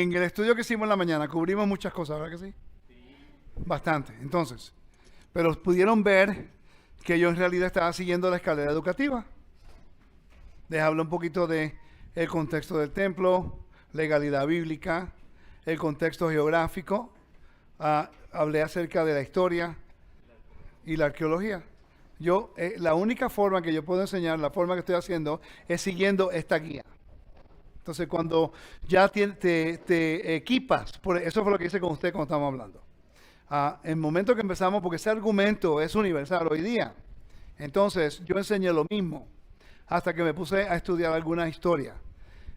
en el estudio que hicimos en la mañana cubrimos muchas cosas, ¿verdad que sí? Bastante. Entonces, pero pudieron ver que yo en realidad estaba siguiendo la escalera educativa. Les hablo un poquito de el contexto del templo, legalidad bíblica, el contexto geográfico. Hablé acerca de la historia y la arqueología. La única forma que yo puedo enseñar, la forma que estoy haciendo, es siguiendo esta guía. Entonces, cuando ya te equipas, eso fue lo que hice con usted cuando estábamos hablando. En el momento que empezamos, porque ese argumento es universal hoy día, entonces yo enseñé lo mismo hasta que me puse a estudiar alguna historia.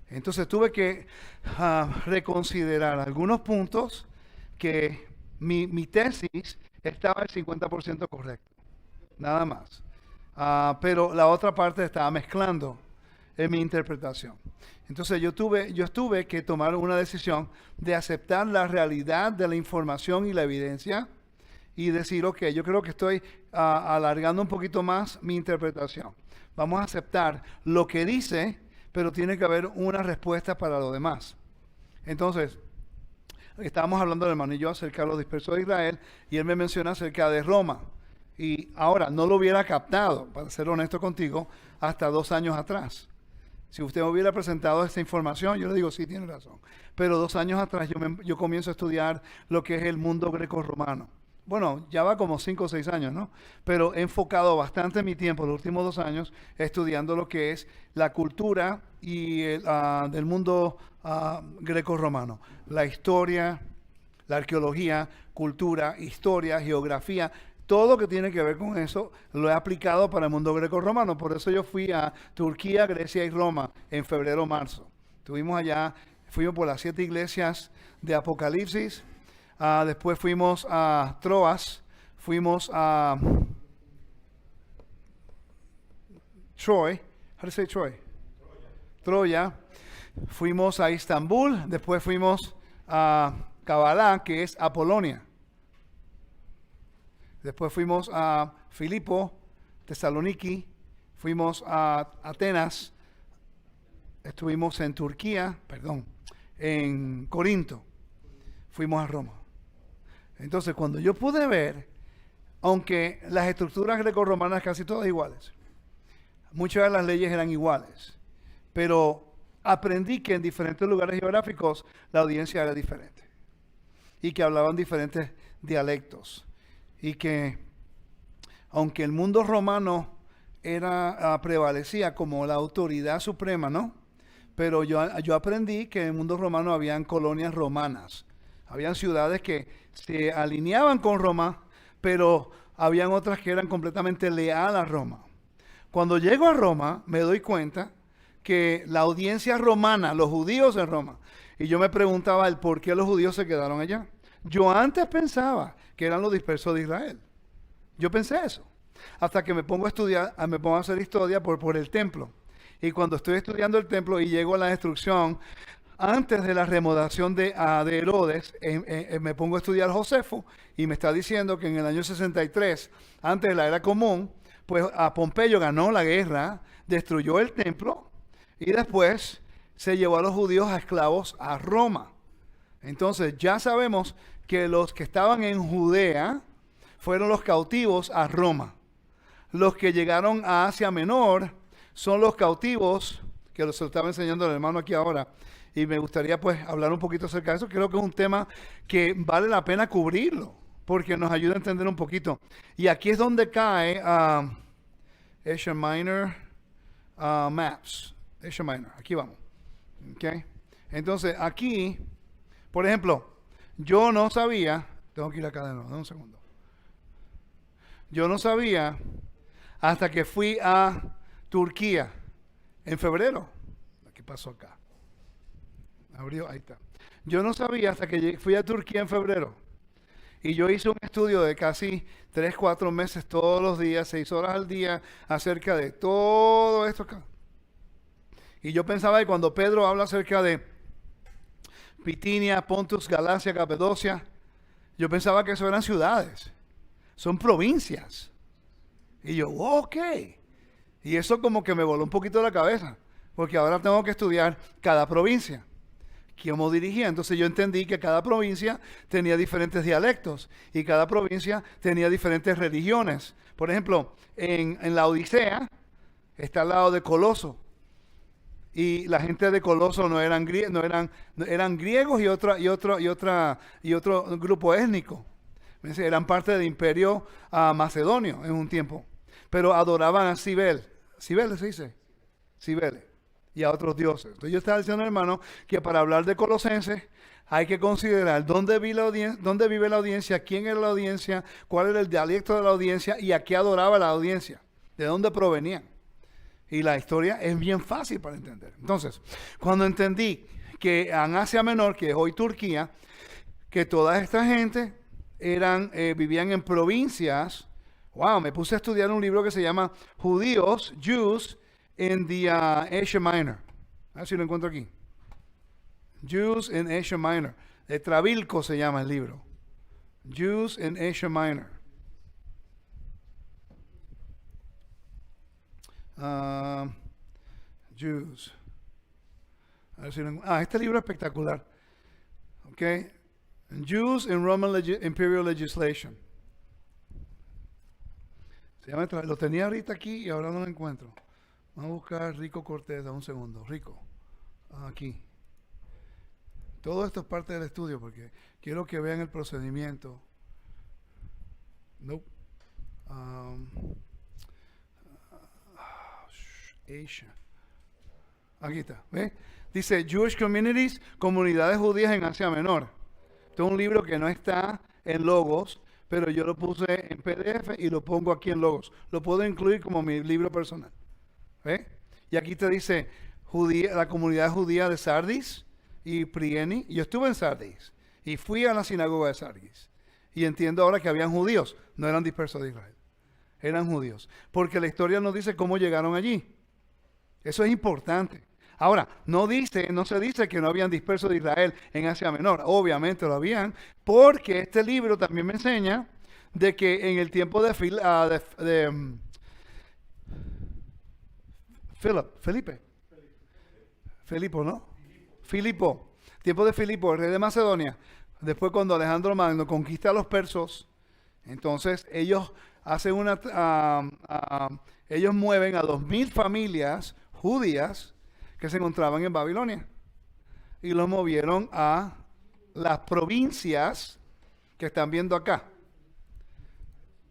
Entonces tuve que reconsiderar algunos puntos que mi tesis estaba al 50% correcto, nada más. Pero la otra parte estaba mezclando en mi interpretación. Entonces yo tuve que tomar una decisión de aceptar la realidad de la información y la evidencia y decir, ok, yo creo que estoy alargando un poquito más mi interpretación. Vamos a aceptar lo que dice, pero tiene que haber una respuesta para lo demás. Entonces, estábamos hablando del hermano y yo acerca de los dispersos de Israel y él me menciona acerca de Roma. Y ahora, no lo hubiera captado, para ser honesto contigo, hasta 2 años atrás. Si usted me hubiera presentado esta información, yo le digo, sí, tiene razón. Pero 2 años atrás yo comienzo a estudiar lo que es el mundo greco-romano. Bueno, ya va como 5 o 6 años, ¿no? Pero he enfocado bastante mi tiempo, los últimos 2 años, estudiando lo que es la cultura y del mundo greco-romano. La historia, la arqueología, cultura, historia, geografía, todo lo que tiene que ver con eso lo he aplicado para el mundo greco-romano. Por eso yo fui a Turquía, Grecia y Roma en febrero-marzo. Estuvimos allá, fuimos por las 7 iglesias de Apocalipsis. Después fuimos a Troas, fuimos a Troy, how do you say Troy? Troya. Fuimos a Estambul, después fuimos a Kabbalah, que es Apolonia. Después fuimos a Filipo, Tesaloniki, fuimos a Atenas, estuvimos en Turquía, en Corinto, fuimos a Roma. Entonces, cuando yo pude ver, aunque las estructuras grecorromanas casi todas iguales, muchas de las leyes eran iguales, pero aprendí que en diferentes lugares geográficos la audiencia era diferente y que hablaban diferentes dialectos. Y que aunque el mundo romano prevalecía como la autoridad suprema, ¿no? Pero yo aprendí que en el mundo romano habían colonias romanas. Habían ciudades que se alineaban con Roma, pero habían otras que eran completamente leales a Roma. Cuando llego a Roma, me doy cuenta que la audiencia romana, los judíos en Roma, y yo me preguntaba el por qué los judíos se quedaron allá. Yo antes pensaba que eran los dispersos de Israel. Yo pensé eso. Hasta que me pongo a estudiar, me pongo a hacer historia por el templo. Y cuando estoy estudiando el templo y llego a la destrucción, antes de la remodelación de Herodes, me pongo a estudiar Josefo y me está diciendo que en el año 63, antes de la era común, pues a Pompeyo ganó la guerra, destruyó el templo y después se llevó a los judíos a esclavos a Roma. Entonces ya sabemos que los que estaban en Judea fueron los cautivos a Roma. Los que llegaron a Asia Menor son los cautivos, que se lo estaba enseñando el hermano aquí ahora, y me gustaría pues hablar un poquito acerca de eso. Creo que es un tema que vale la pena cubrirlo, porque nos ayuda a entender un poquito. Y aquí es donde cae Asia Minor Maps. Asia Minor, aquí vamos. ¿Okay? Entonces aquí, por ejemplo, yo no sabía, tengo que ir acá de nuevo, dame un segundo. Yo no sabía hasta que fui a Turquía en febrero. ¿Qué pasó acá? Abrió, ahí está. Yo no sabía hasta que fui a Turquía en febrero. Y yo hice un estudio de casi 3-4 meses todos los días, 6 horas al día, acerca de todo esto acá. Y yo pensaba que cuando Pedro habla acerca de Bitinia, Pontus, Galacia, Capadocia, yo pensaba que eso eran ciudades, son provincias. Y yo, ok. Y eso como que me voló un poquito la cabeza, porque ahora tengo que estudiar cada provincia. cómo dirigía. Entonces yo entendí que cada provincia tenía diferentes dialectos y cada provincia tenía diferentes religiones. Por ejemplo, en la Odisea está al lado de Coloso. Y la gente de Coloso no eran griegos y otro grupo étnico. Eran parte del imperio macedonio en un tiempo. Pero adoraban a Cibele. ¿Cibele se dice? Cibele. Y a otros dioses. Entonces yo estaba diciendo, hermano, que para hablar de Colosenses hay que considerar dónde vive la audiencia, quién era la audiencia, cuál era el dialecto de la audiencia y a qué adoraba la audiencia, de dónde provenían. Y la historia es bien fácil para entender. Entonces, cuando entendí que en Asia Menor, que es hoy Turquía, que toda esta gente vivían en provincias, wow, me puse a estudiar un libro que se llama Judíos, Jews in the Asia Minor. A ver si lo encuentro aquí. Jews in Asia Minor. De Travilco se llama el libro. Jews in Asia Minor. Jews. A ver si este libro es espectacular. Okay. Jews in Roman Imperial Legislation. Lo tenía ahorita aquí y ahora no lo encuentro. Vamos a buscar Rico Cortés, un segundo. Rico. Aquí. Todo esto es parte del estudio porque quiero que vean el procedimiento. Nope. Asia. Aquí está. ¿Ve? Dice Jewish Communities, comunidades judías en Asia Menor. Este es un libro que no está en Logos, pero yo lo puse en PDF y lo pongo aquí en Logos. Lo puedo incluir como mi libro personal. ¿Ve? Y aquí te dice la comunidad judía de Sardis y Prieni. Yo estuve en Sardis y fui a la sinagoga de Sardis. Y entiendo ahora que habían judíos, no eran dispersos de Israel. Eran judíos. Porque la historia nos dice cómo llegaron allí. Eso es importante. Ahora, no se dice que no habían dispersos de Israel en Asia Menor. Obviamente lo habían, porque este libro también me enseña de que en el tiempo de tiempo de Filipo, el rey de Macedonia, después cuando Alejandro Magno conquista a los persos, entonces ellos ellos mueven a 2,000 familias judías que se encontraban en Babilonia y los movieron a las provincias que están viendo acá.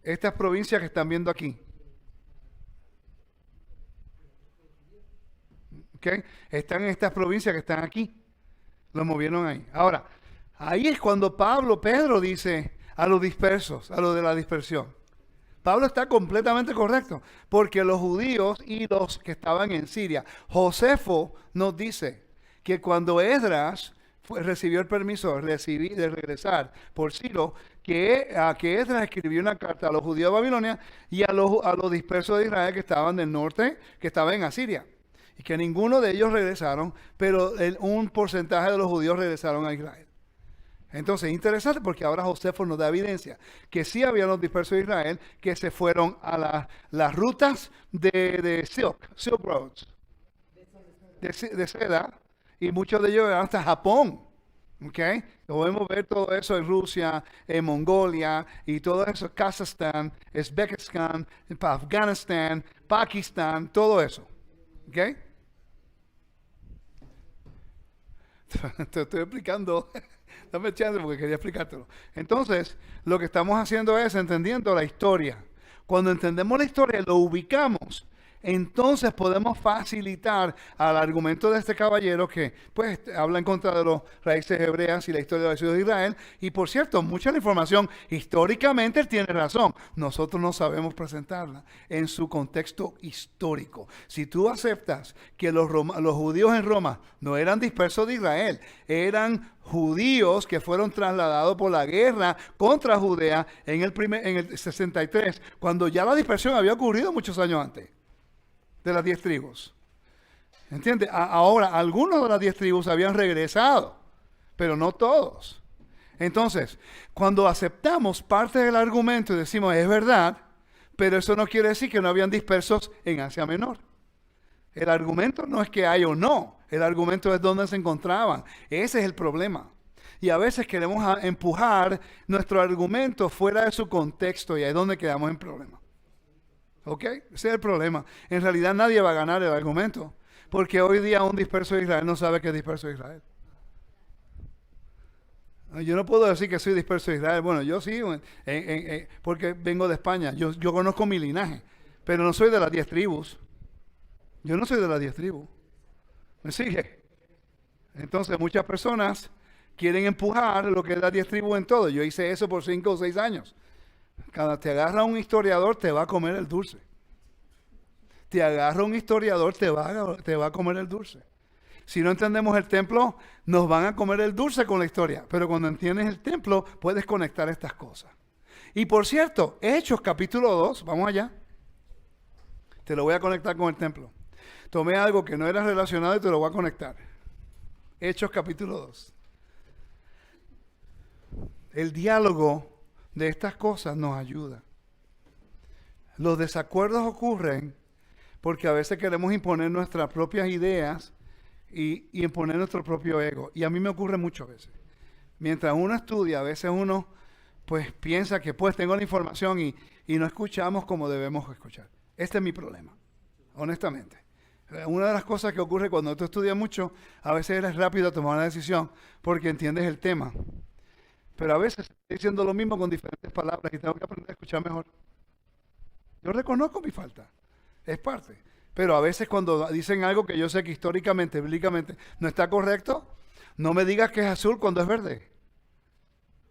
Estas provincias que están viendo aquí. ¿Okay? Están en estas provincias que están aquí. Los movieron ahí. Ahora, ahí es cuando Pedro dice a los dispersos, a los de la dispersión. Pablo está completamente correcto, porque los judíos y los que estaban en Siria, Josefo nos dice que cuando Esdras recibió el permiso de regresar por Ciro, que Esdras escribió una carta a los judíos de Babilonia y a los dispersos de Israel que estaban del norte, que estaban en Asiria, y que ninguno de ellos regresaron, pero un porcentaje de los judíos regresaron a Israel. Entonces, interesante porque ahora Josefo nos da evidencia que sí había los dispersos de Israel que se fueron a las rutas de Silk Roads, de seda, y muchos de ellos eran hasta Japón. ¿Okay? Podemos ver todo eso en Rusia, en Mongolia, y todo eso, Kazajstán, Uzbekistán, Afganistán, Pakistán, todo eso. ¿Okay? Te estoy explicando. Dame chance porque quería explicártelo. Entonces, lo que estamos haciendo es entendiendo la historia. Cuando entendemos la historia, lo ubicamos. Entonces podemos facilitar al argumento de este caballero que pues habla en contra de los raíces hebreas y la historia de la ciudad de Israel. Y por cierto, mucha de la información históricamente él tiene razón. Nosotros no sabemos presentarla en su contexto histórico. Si tú aceptas que los judíos en Roma no eran dispersos de Israel, eran judíos que fueron trasladados por la guerra contra Judea en el 63, cuando ya la dispersión había ocurrido muchos años antes de las 10 tribus. ¿Entiendes? Ahora, algunos de las 10 tribus habían regresado, pero no todos. Entonces, cuando aceptamos parte del argumento y decimos, es verdad, pero eso no quiere decir que no habían dispersos en Asia Menor. El argumento no es que hay o no, El argumento es dónde se encontraban. Ese es el problema. Y a veces queremos empujar nuestro argumento fuera de su contexto y ahí es donde quedamos en problema. ¿Ok? Ese es el problema. En realidad nadie va a ganar el argumento. Porque hoy día un disperso de Israel no sabe que es disperso de Israel. Yo no puedo decir que soy disperso de Israel. Bueno, yo sí, porque vengo de España. Yo conozco mi linaje, pero no soy de las 10 tribus. Yo no soy de las 10 tribus. ¿Me sigue? Entonces muchas personas quieren empujar lo que es las 10 tribus en todo. Yo hice eso por 5 o 6 años. Cada te agarra un historiador, te va a comer el dulce. Te agarra un historiador, te va a comer el dulce. Si no entendemos el templo, nos van a comer el dulce con la historia. Pero cuando entiendes el templo, puedes conectar estas cosas. Y por cierto, Hechos capítulo 2, vamos allá. Te lo voy a conectar con el templo. Tomé algo que no era relacionado y te lo voy a conectar. Hechos capítulo 2. El diálogo de estas cosas nos ayuda. Los desacuerdos ocurren porque a veces queremos imponer nuestras propias ideas y imponer nuestro propio ego. Y a mí me ocurre muchas veces. Mientras uno estudia, a veces uno pues piensa que pues tengo la información y no escuchamos como debemos escuchar. Este es mi problema, honestamente. Una de las cosas que ocurre cuando tú estudias mucho, a veces eres rápido a tomar una decisión porque entiendes el tema. Pero a veces estoy diciendo lo mismo con diferentes palabras y tengo que aprender a escuchar mejor. Yo reconozco mi falta, es parte. Pero a veces cuando dicen algo que yo sé que históricamente, bíblicamente, no está correcto, no me digas que es azul cuando es verde.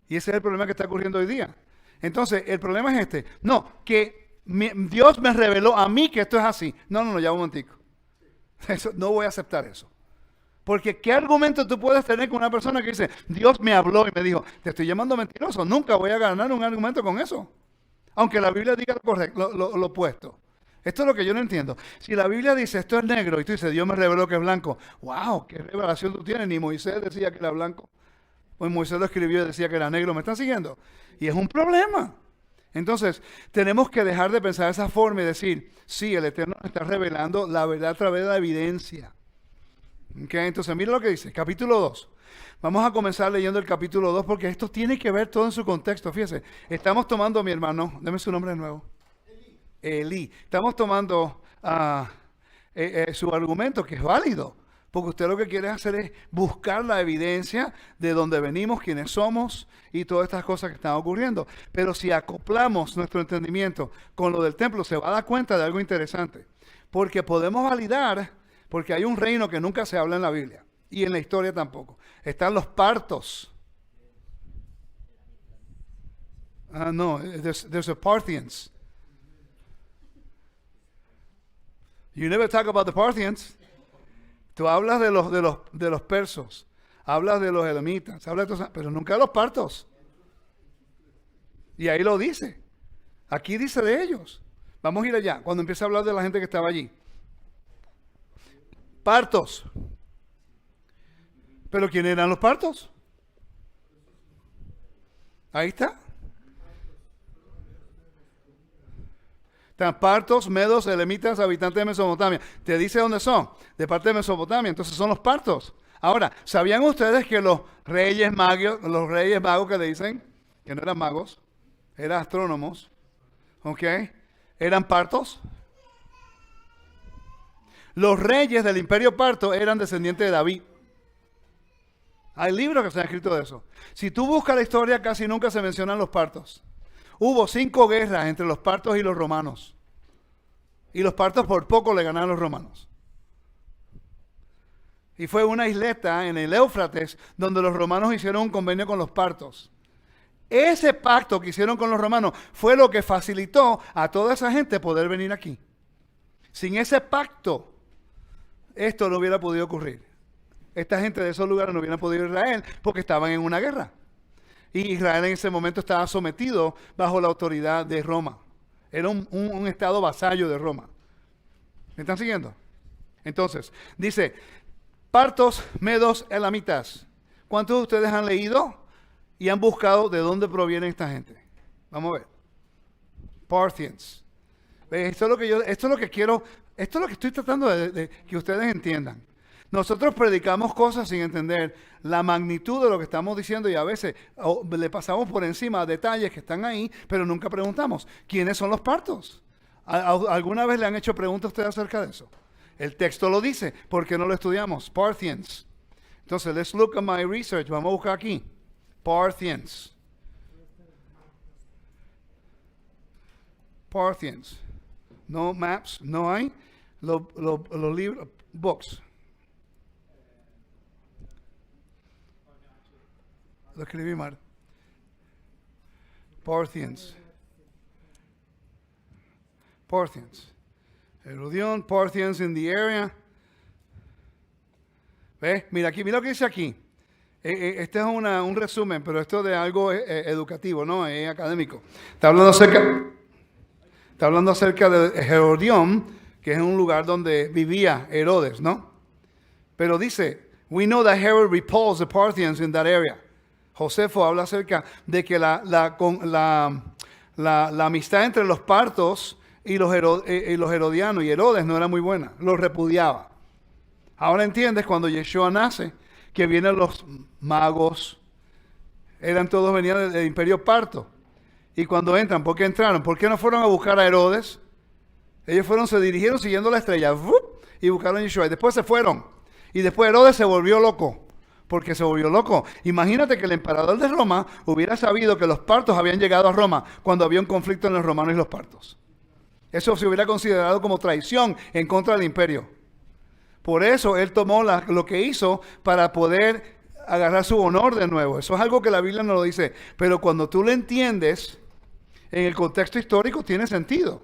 Y ese es el problema que está ocurriendo hoy día. Entonces, el problema es este. No, que Dios me reveló a mí que esto es así. No, ya un momentico. Eso, no voy a aceptar eso. Porque ¿qué argumento tú puedes tener con una persona que dice, Dios me habló y me dijo, te estoy llamando mentiroso? Nunca voy a ganar un argumento con eso. Aunque la Biblia diga lo correcto, lo opuesto. Esto es lo que yo no entiendo. Si la Biblia dice esto es negro y tú dices Dios me reveló que es blanco, wow, qué revelación tú tienes. Ni Moisés decía que era blanco. Pues Moisés lo escribió y decía que era negro. ¿Me están siguiendo? Y es un problema. Entonces, tenemos que dejar de pensar de esa forma y decir, sí, el Eterno nos está revelando la verdad a través de la evidencia. Okay, entonces, mira lo que dice, capítulo 2. Vamos a comenzar leyendo el capítulo 2 porque esto tiene que ver todo en su contexto. Fíjese, estamos tomando a mi hermano, deme su nombre de nuevo. Elí. Estamos tomando su argumento, que es válido, porque usted lo que quiere hacer es buscar la evidencia de dónde venimos, quiénes somos y todas estas cosas que están ocurriendo. Pero si acoplamos nuestro entendimiento con lo del templo, se va a dar cuenta de algo interesante, porque podemos validar, porque hay un reino que nunca se habla en la Biblia y en la historia tampoco. Están los partos. No, there's a Parthians. You never talk about the Parthians. Tú hablas de los persos, hablas de los elamitas, hablas de pero nunca de los partos. Y ahí lo dice. Aquí dice de ellos. Vamos a ir allá, cuando empieza a hablar de la gente que estaba allí. Partos. ¿Pero quiénes eran los partos? Ahí está. Están partos, medos, elamitas, habitantes de Mesopotamia. Te dice dónde son, de parte de Mesopotamia. Entonces son los partos. Ahora, ¿sabían ustedes que los reyes magos que le dicen, que no eran magos, eran astrónomos, ¿ok? ¿Eran partos? Los reyes del imperio parto eran descendientes de David. Hay libros que se han escrito de eso. Si tú buscas la historia, casi nunca se mencionan los partos. Hubo 5 guerras entre los partos y los romanos. Y los partos por poco le ganaron a los romanos. Y fue una isleta en el Éufrates donde los romanos hicieron un convenio con los partos. Ese pacto que hicieron con los romanos fue lo que facilitó a toda esa gente poder venir aquí. Sin ese pacto, esto no hubiera podido ocurrir. Esta gente de esos lugares no hubiera podido ir a Israel porque estaban en una guerra. Y Israel en ese momento estaba sometido bajo la autoridad de Roma. Era un estado vasallo de Roma. ¿Me están siguiendo? Entonces, dice, partos, medos, elamitas. ¿Cuántos de ustedes han leído y han buscado de dónde proviene esta gente? Vamos a ver. Parthians. Esto es lo que quiero, esto es lo que estoy tratando de que ustedes entiendan. Nosotros predicamos cosas sin entender la magnitud de lo que estamos diciendo y a veces le pasamos por encima detalles que están ahí, pero nunca preguntamos, ¿quiénes son los partos? ¿Alguna vez le han hecho preguntas a usted acerca de eso? El texto lo dice, ¿por qué no lo estudiamos? Parthians. Entonces, let's look at my research. Vamos a buscar aquí. Parthians. Parthians. No maps, no hay. Los libros, books. Lo escribí mal. Parthians. Parthians. Herodion, Parthians in the area. ¿Ves? Mira aquí, mira lo que dice aquí. Este es un resumen, pero esto de algo educativo, no es académico. Está hablando acerca de Herodión, que es un lugar donde vivía Herodes, ¿no? Pero dice, we know that Herod repulsed the Parthians in that area. Josefo habla acerca de que la amistad entre los partos y los herodianos y Herodes no era muy buena, los repudiaba. Ahora entiendes cuando Yeshua nace, que vienen los magos, venían del imperio parto. Y cuando entran, ¿por qué entraron? ¿Por qué no fueron a buscar a Herodes? Ellos se dirigieron siguiendo la estrella, y buscaron a Yeshua. Y después se fueron. Y después Herodes se volvió loco. Porque se volvió loco. Imagínate que el emperador de Roma hubiera sabido que los partos habían llegado a Roma cuando había un conflicto en los romanos y los partos. Eso se hubiera considerado como traición en contra del imperio. Por eso él tomó lo que hizo para poder agarrar su honor de nuevo. Eso es algo que la Biblia no lo dice. Pero cuando tú lo entiendes, en el contexto histórico tiene sentido.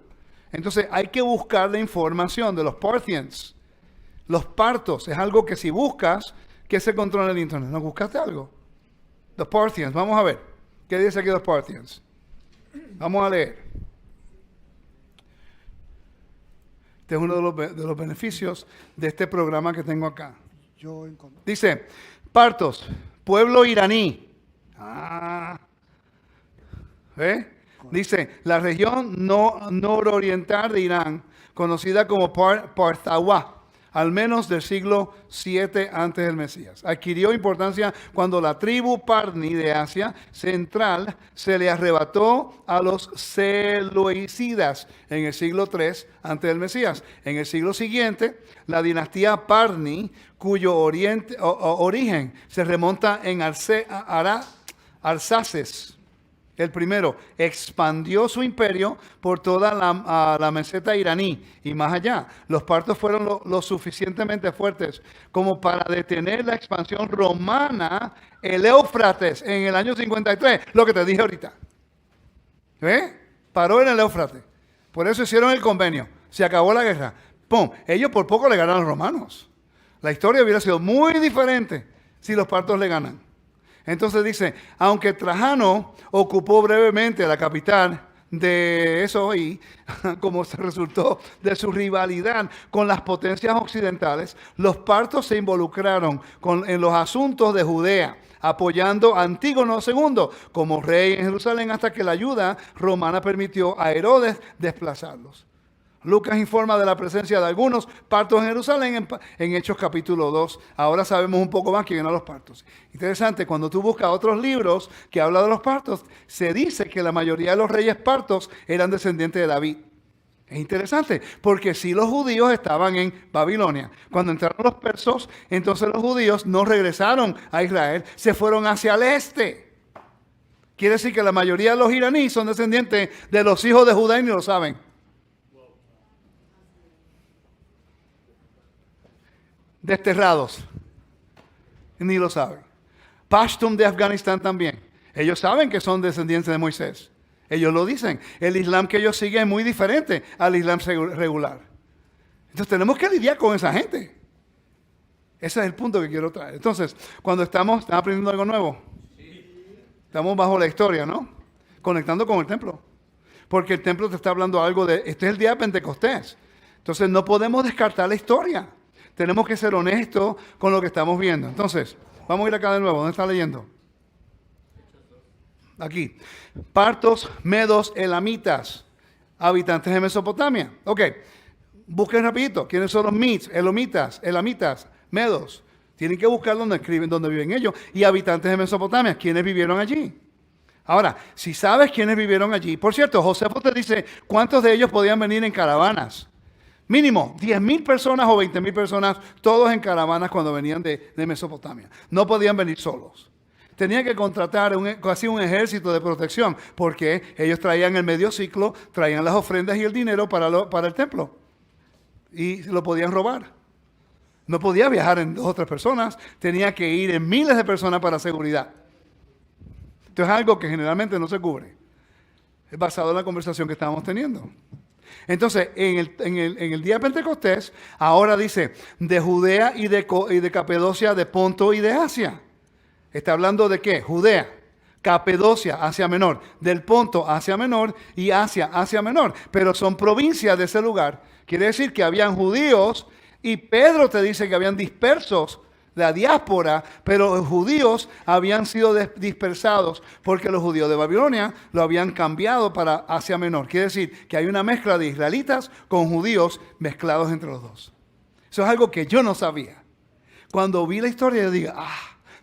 Entonces hay que buscar la información de los Parthians. Los partos es algo que si buscas, ¿qué se controla en el internet? ¿No buscaste algo? Los Parthians, vamos a ver. ¿Qué dice aquí los Parthians? Vamos a leer. Este es uno de los beneficios de este programa que tengo acá. Dice, partos, pueblo iraní. Dice, la región nororiental de Irán, conocida como Parthawa, al menos del siglo 7 antes del Mesías. Adquirió importancia cuando la tribu Parni de Asia Central se le arrebató a los seleucidas en el siglo 3 antes del Mesías. En el siglo siguiente, la dinastía Parni, cuyo origen se remonta en Arsaces, el primero, expandió su imperio por toda la meseta iraní y más allá. Los partos fueron lo suficientemente fuertes como para detener la expansión romana, el Éufrates, en el año 53, lo que te dije ahorita. Paró en el Éufrates. Por eso hicieron el convenio. Se acabó la guerra. ¡Pum! Ellos por poco le ganaron a los romanos. La historia hubiera sido muy diferente si los partos le ganan. Entonces dice, aunque Trajano ocupó brevemente la capital de eso hoy, como se resultó de su rivalidad con las potencias occidentales, los partos se involucraron en los asuntos de Judea, apoyando a Antígono II como rey en Jerusalén hasta que la ayuda romana permitió a Herodes desplazarlos. Lucas informa de la presencia de algunos partos en Jerusalén en Hechos capítulo 2. Ahora sabemos un poco más quién eran los partos. Interesante, cuando tú buscas otros libros que hablan de los partos, se dice que la mayoría de los reyes partos eran descendientes de David. Es interesante, porque si los judíos estaban en Babilonia. Cuando entraron los persos, entonces los judíos no regresaron a Israel, se fueron hacia el este. Quiere decir que la mayoría de los iraníes son descendientes de los hijos de Judá y ni lo saben. Desterrados, ni lo saben. Pashtun de Afganistán también. Ellos saben que son descendientes de Moisés. Ellos lo dicen. El Islam que ellos siguen es muy diferente al Islam regular. Entonces tenemos que lidiar con esa gente. Ese es el punto que quiero traer. Entonces, cuando estamos aprendiendo algo nuevo. Estamos bajo la historia, ¿no? Conectando con el templo. Porque el templo te está hablando algo de, este es el día de Pentecostés. Entonces no podemos descartar la historia. Tenemos que ser honestos con lo que estamos viendo. Entonces, vamos a ir acá de nuevo. ¿Dónde está leyendo? Aquí. Partos, medos, elamitas, habitantes de Mesopotamia. Ok. Busquen rapidito. ¿Quiénes son los elamitas? medos. Tienen que buscar dónde escriben, dónde viven ellos. Y habitantes de Mesopotamia, ¿quiénes vivieron allí? Ahora, si sabes quiénes vivieron allí, por cierto, Josefo te dice cuántos de ellos podían venir en caravanas. Mínimo 10,000 personas o 20,000 personas, todos en caravanas cuando venían de Mesopotamia. No podían venir solos. Tenían que contratar casi un ejército de protección, porque ellos traían el medio ciclo, traían las ofrendas y el dinero para el templo. Y lo podían robar. No podía viajar en 2 o 3 personas, tenía que ir en miles de personas para seguridad. Esto es algo que generalmente no se cubre. Es basado en la conversación que estábamos teniendo. Entonces, en el día de Pentecostés, ahora dice, de Judea y de Capadocia, de Ponto y de Asia. ¿Está hablando de qué? Judea, Capadocia, Asia Menor, del Ponto, Asia Menor, y Asia, Asia Menor. Pero son provincias de ese lugar. Quiere decir que habían judíos, y Pedro te dice que habían dispersos, la diáspora, pero los judíos habían sido dispersados porque los judíos de Babilonia lo habían cambiado para Asia Menor. Quiere decir que hay una mezcla de israelitas con judíos mezclados entre los dos. Eso es algo que yo no sabía. Cuando vi la historia, yo digo,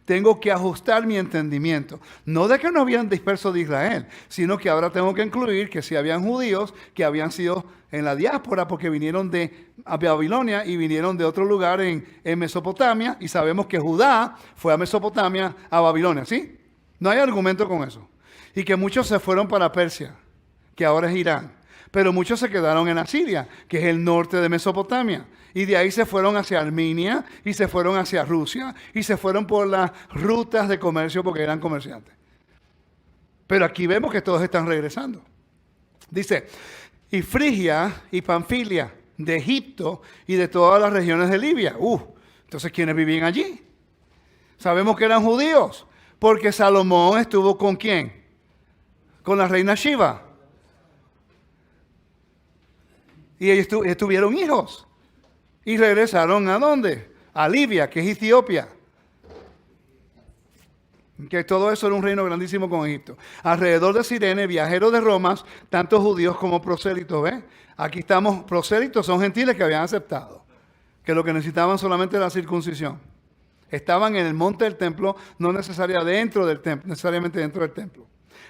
tengo que ajustar mi entendimiento. No de que no habían dispersos de Israel, sino que ahora tengo que incluir que si habían judíos que habían sido en la diáspora porque vinieron de Babilonia y vinieron de otro lugar en Mesopotamia, y sabemos que Judá fue a Mesopotamia, a Babilonia, ¿sí? No hay argumento con eso. Y que muchos se fueron para Persia, que ahora es Irán. Pero muchos se quedaron en Asiria, que es el norte de Mesopotamia. Y de ahí se fueron hacia Armenia, y se fueron hacia Rusia, y se fueron por las rutas de comercio porque eran comerciantes. Pero aquí vemos que todos están regresando. Dice, y Frigia y Panfilia, de Egipto y de todas las regiones de Libia. Entonces, ¿quiénes vivían allí? Sabemos que eran judíos, porque Salomón estuvo ¿con quién? Con la reina Shiva. Y ellos tuvieron hijos. Y regresaron ¿a dónde? A Libia, que es Etiopía. Que todo eso era un reino grandísimo con Egipto. Alrededor de Cirene, viajeros de Roma, tanto judíos como prosélitos. ¿Ves? Aquí estamos, prosélitos son gentiles que habían aceptado, que lo que necesitaban solamente era la circuncisión. Estaban en el monte del templo, no necesariamente dentro del templo.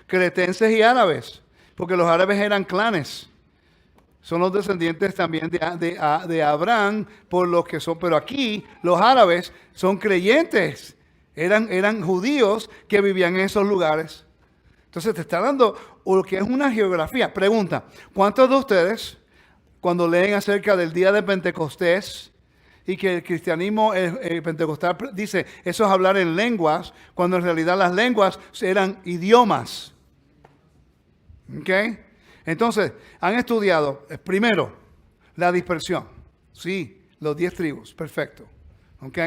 Cretenses y árabes, porque los árabes eran clanes. Son los descendientes también de Abraham, por los que son, pero aquí los árabes son creyentes. Eran judíos que vivían en esos lugares. Entonces te está dando lo que es una geografía. Pregunta, ¿cuántos de ustedes, cuando leen acerca del día de Pentecostés y que el cristianismo el pentecostal dice eso es hablar en lenguas, cuando en realidad las lenguas eran idiomas? ¿Ok? Entonces, han estudiado, primero, la dispersión. Sí, los 10 tribus, perfecto. ¿Ok?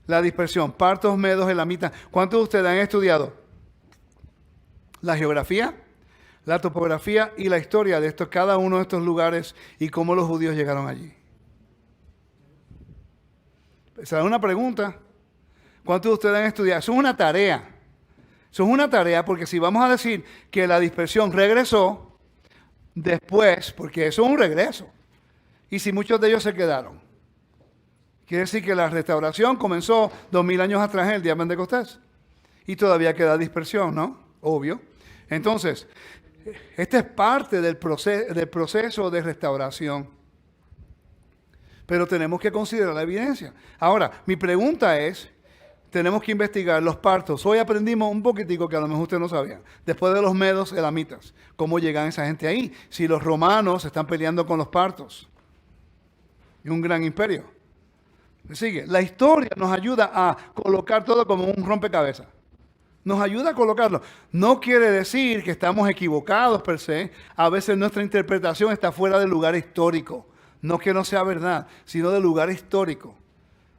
La dispersión, partos, medos, elamitas. ¿Cuántos de ustedes han estudiado la geografía, la topografía y la historia de cada uno de estos lugares y cómo los judíos llegaron allí? Esa es una pregunta. ¿Cuántos de ustedes han estudiado? Eso es una tarea. Eso es una tarea porque si vamos a decir que la dispersión regresó después, porque eso es un regreso, y si muchos de ellos se quedaron, quiere decir que la restauración comenzó 2000 años atrás en el día de Pentecostés. Y todavía queda dispersión, ¿no? Obvio. Entonces, esta es parte del proceso de restauración. Pero tenemos que considerar la evidencia. Ahora, mi pregunta es, tenemos que investigar los partos. Hoy aprendimos un poquitico que a lo mejor ustedes no sabían. Después de los medos, elamitas. ¿Cómo llegan esa gente ahí? Si los romanos están peleando con los partos. Y un gran imperio. Sigue. La historia nos ayuda a colocar todo como un rompecabezas. Nos ayuda a colocarlo. No quiere decir que estamos equivocados per se. A veces nuestra interpretación está fuera del lugar histórico. No que no sea verdad, sino del lugar histórico.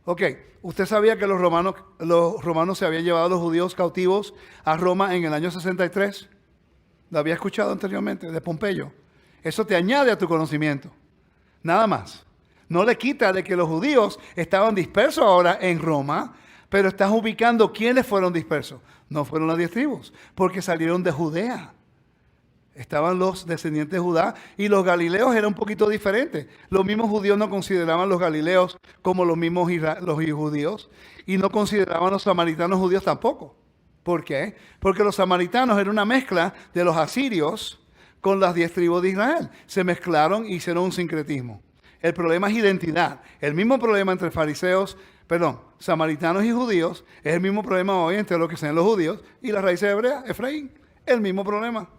Ok, ¿usted sabía que los romanos se habían llevado a los judíos cautivos a Roma en el año 63? Lo había escuchado anteriormente, de Pompeyo. Eso te añade a tu conocimiento. Nada más. No le quita de que los judíos estaban dispersos ahora en Roma, pero estás ubicando quiénes fueron dispersos. No fueron las 10 tribus, porque salieron de Judea. Estaban los descendientes de Judá y los galileos eran un poquito diferentes. Los mismos judíos no consideraban los galileos como los mismos los judíos y no consideraban los samaritanos judíos tampoco. ¿Por qué? Porque los samaritanos eran una mezcla de los asirios con las 10 tribus de Israel. Se mezclaron y hicieron un sincretismo. El problema es identidad. El mismo problema entre samaritanos y judíos es el mismo problema hoy entre lo que sean los judíos y las raíces hebreas, Efraín. El mismo problema.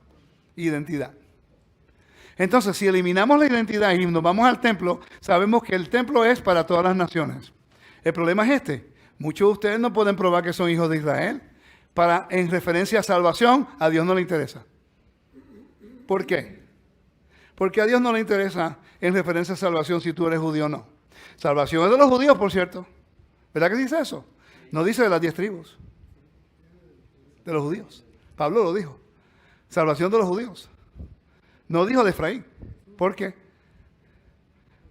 Identidad. Entonces, si eliminamos la identidad y nos vamos al templo, sabemos que el templo es para todas las naciones. El problema es este. Muchos de ustedes no pueden probar que son hijos de Israel. En referencia a salvación, a Dios no le interesa. ¿Por qué? Porque a Dios no le interesa en referencia a salvación si tú eres judío o no. Salvación es de los judíos, por cierto. ¿Verdad que dice eso? No dice de las 10 tribus. De los judíos. Pablo lo dijo. Salvación de los judíos. No dijo de Efraín. ¿Por qué?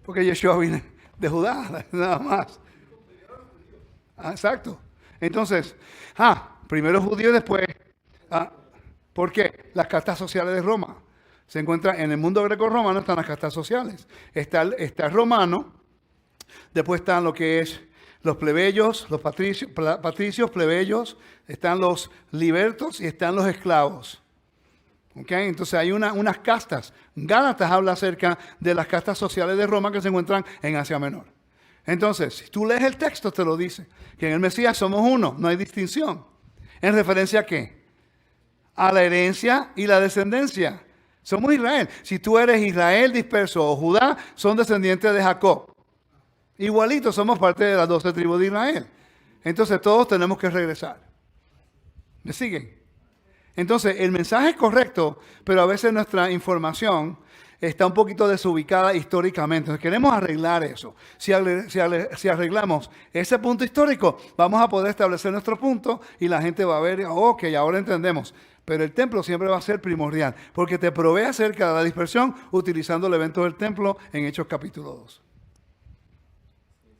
Porque Yeshua viene de Judá, nada más. Exacto. Entonces, primero judío y después. ¿Por qué? Las castas sociales de Roma. Se encuentra en el mundo greco-romano, están las castas sociales. Está el romano, después están lo que es los plebeyos, los patricios, plebeyos, están los libertos y están los esclavos. ¿Okay? Entonces hay unas castas. Gálatas habla acerca de las castas sociales de Roma que se encuentran en Asia Menor. Entonces, si tú lees el texto, te lo dice, que en el Mesías somos uno, no hay distinción. ¿En referencia a qué? A la herencia y la descendencia. Somos Israel. Si tú eres Israel disperso o Judá, son descendientes de Jacob. Igualitos, somos parte de las 12 tribus de Israel. Entonces todos tenemos que regresar. ¿Me siguen? Entonces el mensaje es correcto, pero a veces nuestra información está un poquito desubicada históricamente. Entonces queremos arreglar eso. Si arreglamos ese punto histórico, vamos a poder establecer nuestro punto y la gente va a ver, ok, ahora entendemos. Pero el templo siempre va a ser primordial, porque te provee acerca de la dispersión utilizando el evento del templo en Hechos capítulo 2.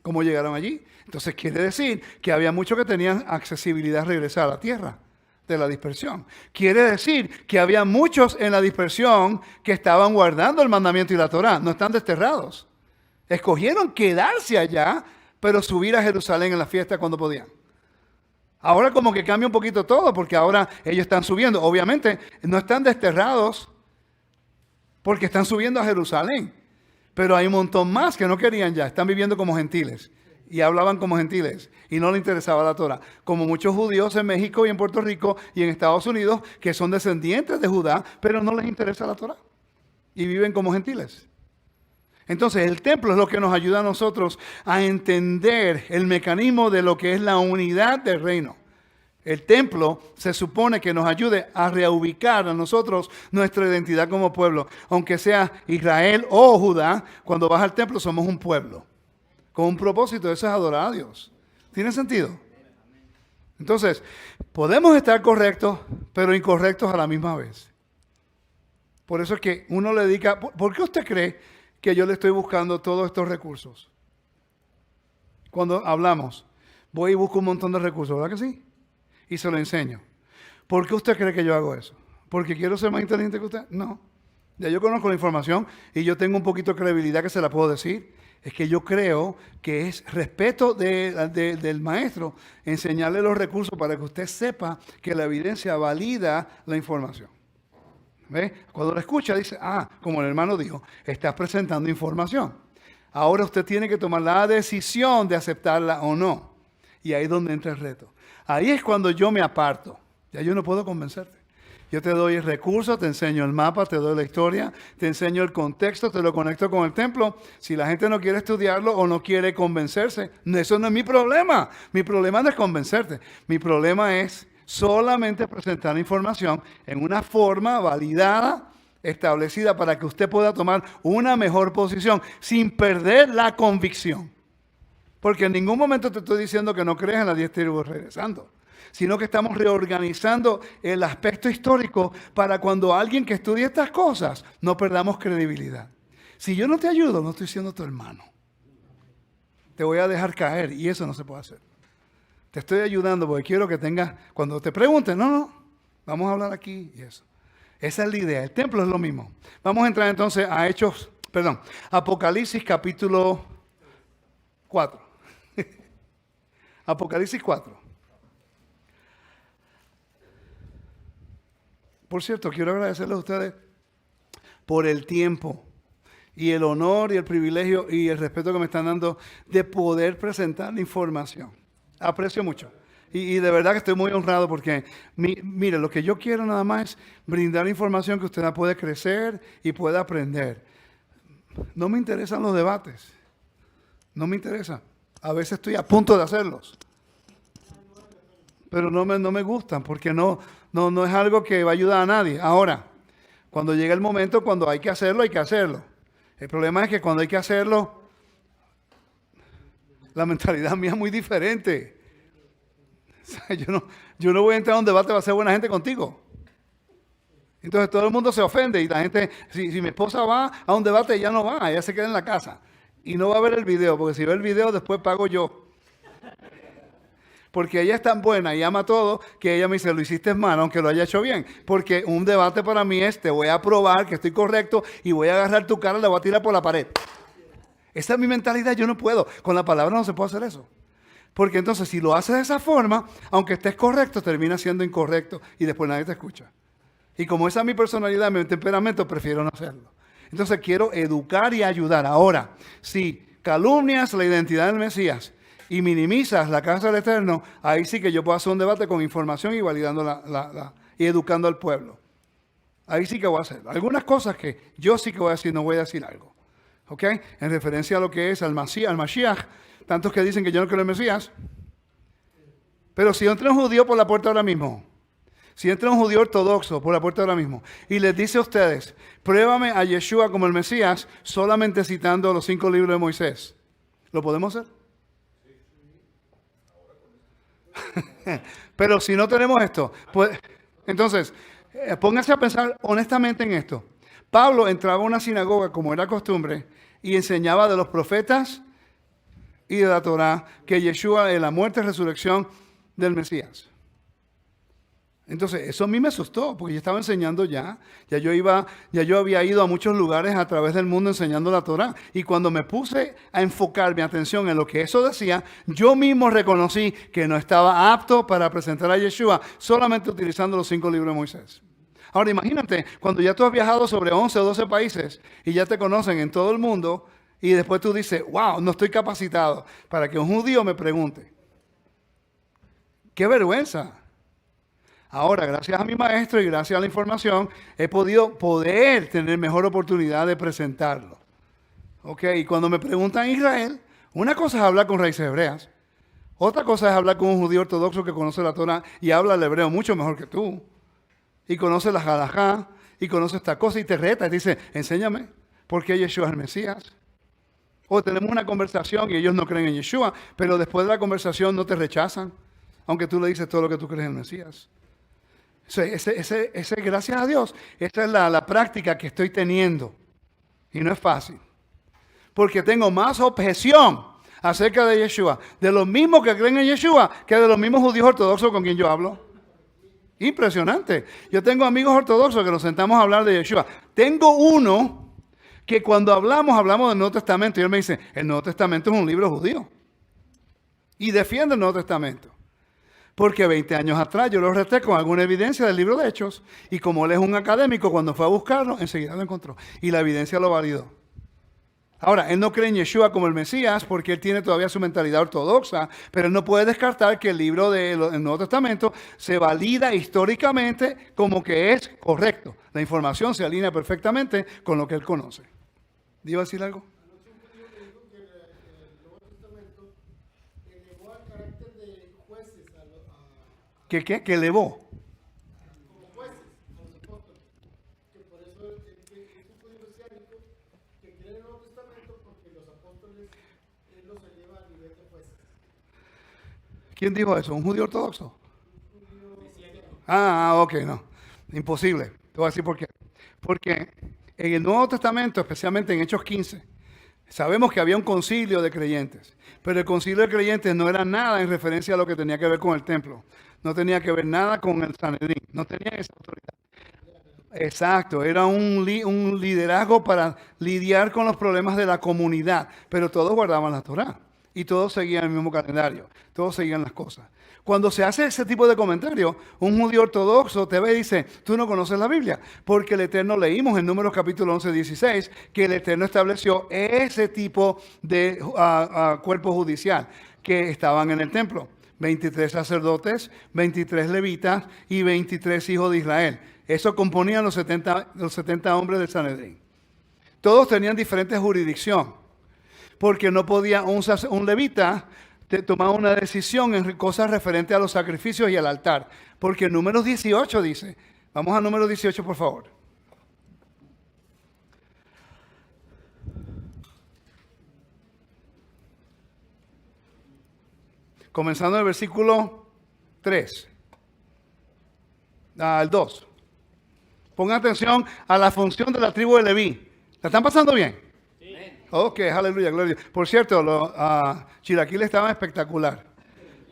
¿Cómo llegaron allí? Entonces quiere decir que había muchos que tenían accesibilidad a regresar a la tierra de la dispersión. Quiere decir que había muchos en la dispersión que estaban guardando el mandamiento y la Torá, no están desterrados. Escogieron quedarse allá, pero subir a Jerusalén en la fiesta cuando podían. Ahora como que cambia un poquito todo, porque ahora ellos están subiendo. Obviamente no están desterrados porque están subiendo a Jerusalén. Pero hay un montón más que no querían ya, están viviendo como gentiles. Y hablaban como gentiles y no les interesaba la Torah. Como muchos judíos en México y en Puerto Rico y en Estados Unidos que son descendientes de Judá, pero no les interesa la Torah. Y viven como gentiles. Entonces el templo es lo que nos ayuda a nosotros a entender el mecanismo de lo que es la unidad del reino. El templo se supone que nos ayude a reubicar a nosotros nuestra identidad como pueblo. Aunque sea Israel o Judá, cuando vas al templo somos un pueblo. Con un propósito, eso es adorar a Dios. ¿Tiene sentido? Entonces, podemos estar correctos, pero incorrectos a la misma vez. Por eso es que uno le dedica... ¿Por qué usted cree que yo le estoy buscando todos estos recursos? Cuando hablamos, voy y busco un montón de recursos, ¿verdad que sí? Y se lo enseño. ¿Por qué usted cree que yo hago eso? ¿Porque quiero ser más inteligente que usted? No. Ya yo conozco la información y yo tengo un poquito de credibilidad que se la puedo decir. Es que yo creo que es respeto del maestro enseñarle los recursos para que usted sepa que la evidencia valida la información. ¿Ve? Cuando lo escucha dice, como el hermano dijo, estás presentando información. Ahora usted tiene que tomar la decisión de aceptarla o no. Y ahí es donde entra el reto. Ahí es cuando yo me aparto. Ya yo no puedo convencerte. Yo te doy el recurso, te enseño el mapa, te doy la historia, te enseño el contexto, te lo conecto con el templo. Si la gente no quiere estudiarlo o no quiere convencerse, eso no es mi problema. Mi problema no es convencerte. Mi problema es solamente presentar información en una forma validada, establecida para que usted pueda tomar una mejor posición sin perder la convicción. Porque en ningún momento te estoy diciendo que no crees en las 10 tribus regresando, sino que estamos reorganizando el aspecto histórico para cuando alguien que estudie estas cosas no perdamos credibilidad. Si yo no te ayudo, no estoy siendo tu hermano. Te voy a dejar caer y eso no se puede hacer. Te estoy ayudando porque quiero que tengas, cuando te pregunten, no, vamos a hablar aquí y eso. Esa es la idea. El templo es lo mismo. Vamos a entrar entonces a Apocalipsis capítulo 4. Apocalipsis 4. Por cierto, quiero agradecerles a ustedes por el tiempo y el honor y el privilegio y el respeto que me están dando de poder presentar la información. Aprecio mucho. Y de verdad que estoy muy honrado porque, mire, lo que yo quiero nada más es brindar información que usted puede crecer y pueda aprender. No me interesan los debates. No me interesa. A veces estoy a punto de hacerlos. Pero no me gustan porque no es algo que va a ayudar a nadie. Ahora, cuando llega el momento, cuando hay que hacerlo, hay que hacerlo. El problema es que cuando hay que hacerlo, la mentalidad mía es muy diferente. O sea, yo no voy a entrar a un debate, va a ser buena gente contigo. Entonces todo el mundo se ofende y la gente, si mi esposa va a un debate, ella no va, ella se queda en la casa. Y no va a ver el video, porque si ve el video, después pago yo. Porque ella es tan buena y ama todo, que ella me dice, lo hiciste mal, aunque lo haya hecho bien. Porque un debate para mí es, te voy a probar que estoy correcto y voy a agarrar tu cara y la voy a tirar por la pared. Esa es mi mentalidad, yo no puedo. Con la palabra no se puede hacer eso. Porque entonces si lo haces de esa forma, aunque estés correcto, termina siendo incorrecto y después nadie te escucha. Y como esa es mi personalidad, mi temperamento, prefiero no hacerlo. Entonces quiero educar y ayudar. Ahora, si calumnias la identidad del Mesías y minimizas la casa del Eterno, ahí sí que yo puedo hacer un debate con información y validando y educando al pueblo. Ahí sí que voy a hacer. Algunas cosas que yo sí que voy a decir, no voy a decir algo. ¿Ok? En referencia a lo que es al Mashiach, tantos que dicen que yo no creo en el Mesías. Pero si entra un judío por la puerta ahora mismo, si entra un judío ortodoxo por la puerta ahora mismo y les dice a ustedes, pruébame a Yeshua como el Mesías solamente citando los 5 libros de Moisés, ¿lo podemos hacer? Pero si no tenemos esto, pues entonces, pónganse a pensar honestamente en esto. Pablo entraba a una sinagoga como era costumbre y enseñaba de los profetas y de la Torá que Yeshua es la muerte y resurrección del Mesías. Entonces, eso a mí me asustó, porque yo estaba enseñando ya yo había ido a muchos lugares a través del mundo enseñando la Torá, y cuando me puse a enfocar mi atención en lo que eso decía, yo mismo reconocí que no estaba apto para presentar a Yeshua solamente utilizando los 5 libros de Moisés. Ahora imagínate, cuando ya tú has viajado sobre 11 o 12 países y ya te conocen en todo el mundo, y después tú dices, wow, no estoy capacitado para que un judío me pregunte. ¡Qué vergüenza! Ahora, gracias a mi maestro y gracias a la información, he podido tener mejor oportunidad de presentarlo. ¿Ok? Y cuando me preguntan Israel, una cosa es hablar con raíces hebreas. Otra cosa es hablar con un judío ortodoxo que conoce la Torah y habla el hebreo mucho mejor que tú. Y conoce la halajá, y conoce esta cosa y te reta y te dice, enséñame, ¿por qué Yeshua es el Mesías? O tenemos una conversación y ellos no creen en Yeshua, pero después de la conversación no te rechazan, aunque tú le dices todo lo que tú crees en el Mesías. Gracias a Dios, esa es la práctica que estoy teniendo. Y no es fácil. Porque tengo más objeción acerca de Yeshua, de los mismos que creen en Yeshua, que de los mismos judíos ortodoxos con quien yo hablo. Impresionante. Yo tengo amigos ortodoxos que nos sentamos a hablar de Yeshua. Tengo uno que cuando hablamos del Nuevo Testamento, y él me dice, el Nuevo Testamento es un libro judío. Y defiende el Nuevo Testamento. Porque 20 años atrás yo lo reté con alguna evidencia del libro de Hechos, y como él es un académico, cuando fue a buscarlo, enseguida lo encontró. Y la evidencia lo validó. Ahora, él no cree en Yeshua como el Mesías, porque él tiene todavía su mentalidad ortodoxa, pero él no puede descartar que el libro del Nuevo Testamento se valida históricamente como que es correcto. La información se alinea perfectamente con lo que él conoce. ¿Iba a decir algo? ¿Qué? ¿Que elevó? Como jueces a los apóstoles. Que por eso es un judío mesiánico que cree en el Nuevo Testamento, porque los apóstoles él los eleva a nivel de jueces. ¿Quién dijo eso? ¿Un judío ortodoxo? Un judío mesiánico. Ok, no. Imposible. Te voy a decir por qué. Porque en el Nuevo Testamento, especialmente en Hechos 15, sabemos que había un concilio de creyentes, pero el concilio de creyentes no era nada en referencia a lo que tenía que ver con el templo. No tenía que ver nada con el Sanedrín. No tenían esa autoridad. Exacto, era un liderazgo para lidiar con los problemas de la comunidad, pero todos guardaban la Torá y todos seguían el mismo calendario, todos seguían las cosas. Cuando se hace ese tipo de comentario, un judío ortodoxo te ve y dice, tú no conoces la Biblia, porque el Eterno leímos en Números capítulo 11, 16, que el Eterno estableció ese tipo de cuerpo judicial que estaban en el templo. 23 sacerdotes, 23 levitas y 23 hijos de Israel. Eso componían los 70 hombres del Sanedrín. Todos tenían diferente jurisdicción, porque no podía un levita tomar una decisión en cosas referentes a los sacrificios y al altar. Porque Números 18 dice, vamos a Números 18 por favor. Comenzando en el versículo 3, al 2. Pongan atención a la función de la tribu de Leví. ¿La están pasando bien? Sí. Ok, aleluya, gloria. Por cierto, los chilaquiles estaban espectacular.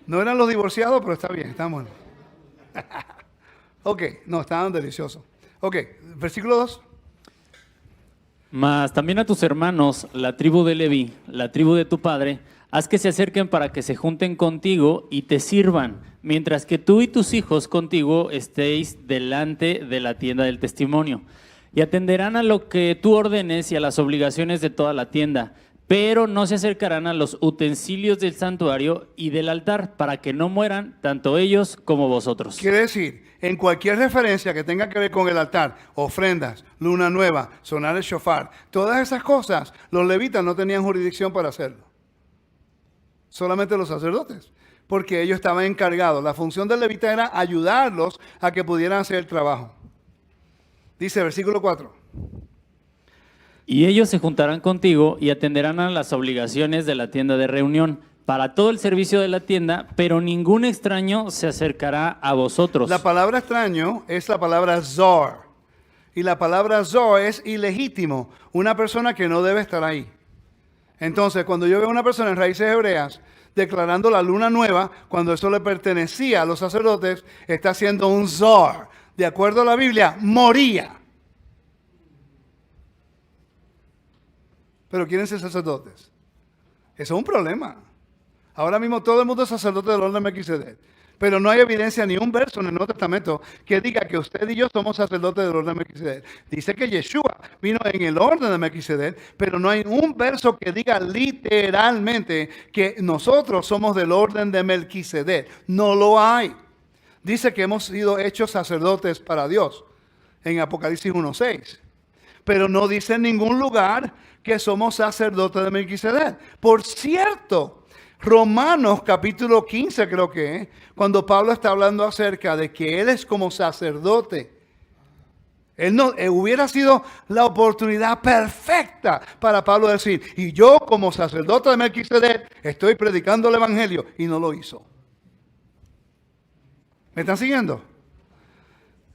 No eran los divorciados, pero está bien, estamos. Ok, no, estaban deliciosos. Ok, versículo 2. Mas también a tus hermanos, la tribu de Leví, la tribu de tu padre, haz que se acerquen para que se junten contigo y te sirvan, mientras que tú y tus hijos contigo estéis delante de la tienda del testimonio. Y atenderán a lo que tú ordenes y a las obligaciones de toda la tienda, pero no se acercarán a los utensilios del santuario y del altar, para que no mueran tanto ellos como vosotros. Quiere decir, en cualquier referencia que tenga que ver con el altar, ofrendas, luna nueva, sonar el shofar, todas esas cosas, los levitas no tenían jurisdicción para hacerlo. Solamente los sacerdotes, porque ellos estaban encargados. La función del levita era ayudarlos a que pudieran hacer el trabajo. Dice versículo 4. Y ellos se juntarán contigo y atenderán a las obligaciones de la tienda de reunión para todo el servicio de la tienda, pero ningún extraño se acercará a vosotros. La palabra extraño es la palabra zor. Y la palabra zor es ilegítimo, una persona que no debe estar ahí. Entonces, cuando yo veo a una persona en raíces hebreas declarando la luna nueva, cuando eso le pertenecía a los sacerdotes, está haciendo un zor. De acuerdo a la Biblia, moría. Pero quieren ser sacerdotes. Eso es un problema. Ahora mismo todo el mundo es sacerdote del orden de Melquisedec. Pero no hay evidencia ni un verso en el Nuevo Testamento que diga que usted y yo somos sacerdotes del orden de Melquisedec. Dice que Yeshua vino en el orden de Melquisedec, pero no hay un verso que diga literalmente que nosotros somos del orden de Melquisedec. No lo hay. Dice que hemos sido hechos sacerdotes para Dios en Apocalipsis 1:6. Pero no dice en ningún lugar que somos sacerdotes de Melquisedec. Por cierto, Romanos capítulo 15 creo que es, cuando Pablo está hablando acerca de que él es como sacerdote. Él no, hubiera sido la oportunidad perfecta para Pablo decir, y yo como sacerdote de Melquisedec estoy predicando el evangelio, y no lo hizo. ¿Me están siguiendo?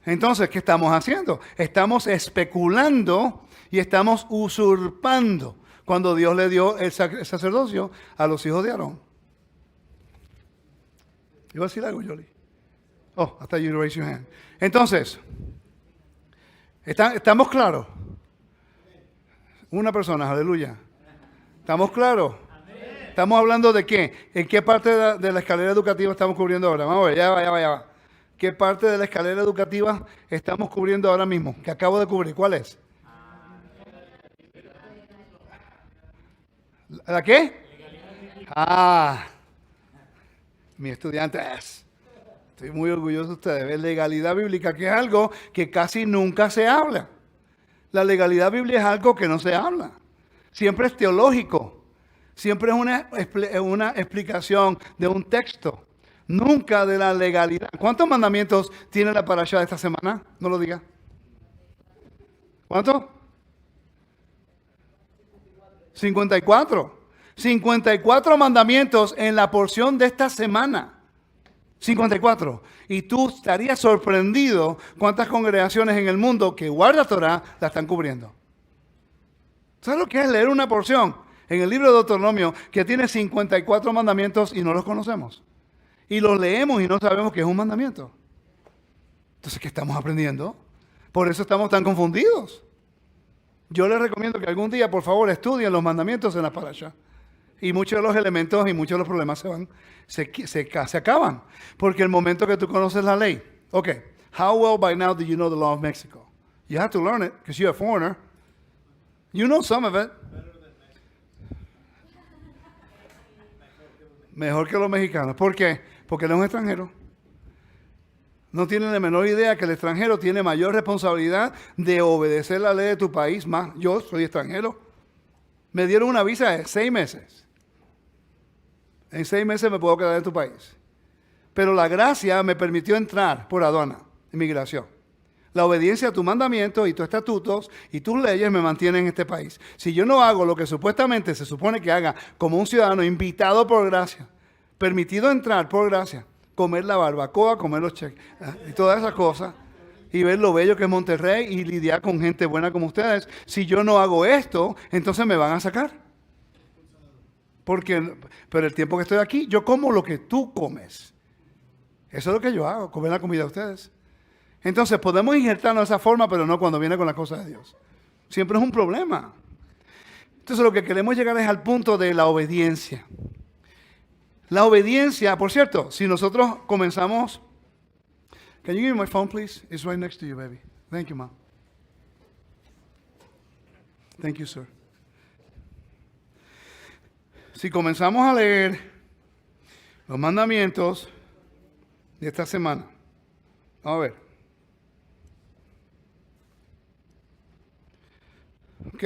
Entonces, ¿qué estamos haciendo? Estamos especulando y estamos usurpando cuando Dios le dio el sacerdocio a los hijos de Aarón. ¿Iba a decir algo, Yoli? Oh, hasta you raise your hand. Entonces, ¿estamos claros? Una persona, aleluya. ¿Estamos claros? ¿Estamos hablando de qué? ¿En qué parte de la escalera educativa estamos cubriendo ahora? Vamos a ver, ya va. ¿Qué parte de la escalera educativa estamos cubriendo ahora mismo? Que acabo de cubrir. ¿Cuál es? ¿La qué? Mi estudiante es. Estoy muy orgulloso de ustedes. Legalidad bíblica, que es algo que casi nunca se habla. La legalidad bíblica es algo que no se habla. Siempre es teológico. Siempre es una explicación de un texto. Nunca de la legalidad. ¿Cuántos mandamientos tiene la parasha de esta semana? No lo diga. ¿Cuántos? 54. 54 mandamientos en la porción de esta semana. 54. Y tú estarías sorprendido cuántas congregaciones en el mundo que guarda Torah la están cubriendo. ¿Sabes lo que es leer una porción en el libro de Deuteronomio que tiene 54 mandamientos y no los conocemos? Y los leemos y no sabemos que es un mandamiento. Entonces, ¿qué estamos aprendiendo? Por eso estamos tan confundidos. Yo les recomiendo que algún día, por favor, estudien los mandamientos en la parasha. Y muchos de los elementos y muchos de los problemas se acaban. Porque el momento que tú conoces la ley. Okay, how well by now do you know the law of Mexico? You have to learn it because you're a foreigner. You know some of it. Mejor que los mexicanos. ¿Por qué? Porque él es un extranjero. No tienen la menor idea que el extranjero tiene mayor responsabilidad de obedecer la ley de tu país. Más, yo soy extranjero. Me dieron una visa de 6 meses. En 6 meses me puedo quedar en tu país. Pero la gracia me permitió entrar por aduana, inmigración. La obediencia a tus mandamientos y tus estatutos y tus leyes me mantienen en este país. Si yo no hago lo que supuestamente se supone que haga como un ciudadano invitado por gracia, permitido entrar por gracia, comer la barbacoa, comer los cheques y todas esas cosas, y ver lo bello que es Monterrey y lidiar con gente buena como ustedes, si yo no hago esto, entonces me van a sacar. Pero el tiempo que estoy aquí, yo como lo que tú comes. Eso es lo que yo hago, comer la comida de ustedes. Entonces podemos injertarnos de esa forma, pero no cuando viene con las cosas de Dios. Siempre es un problema. Entonces lo que queremos llegar es al punto de la obediencia. La obediencia, por cierto, si nosotros comenzamos... Can you give me my phone, please? It's right next to you, baby. Thank you, Mom. Thank you, sir. Si comenzamos a leer los mandamientos de esta semana, vamos a ver. Ok.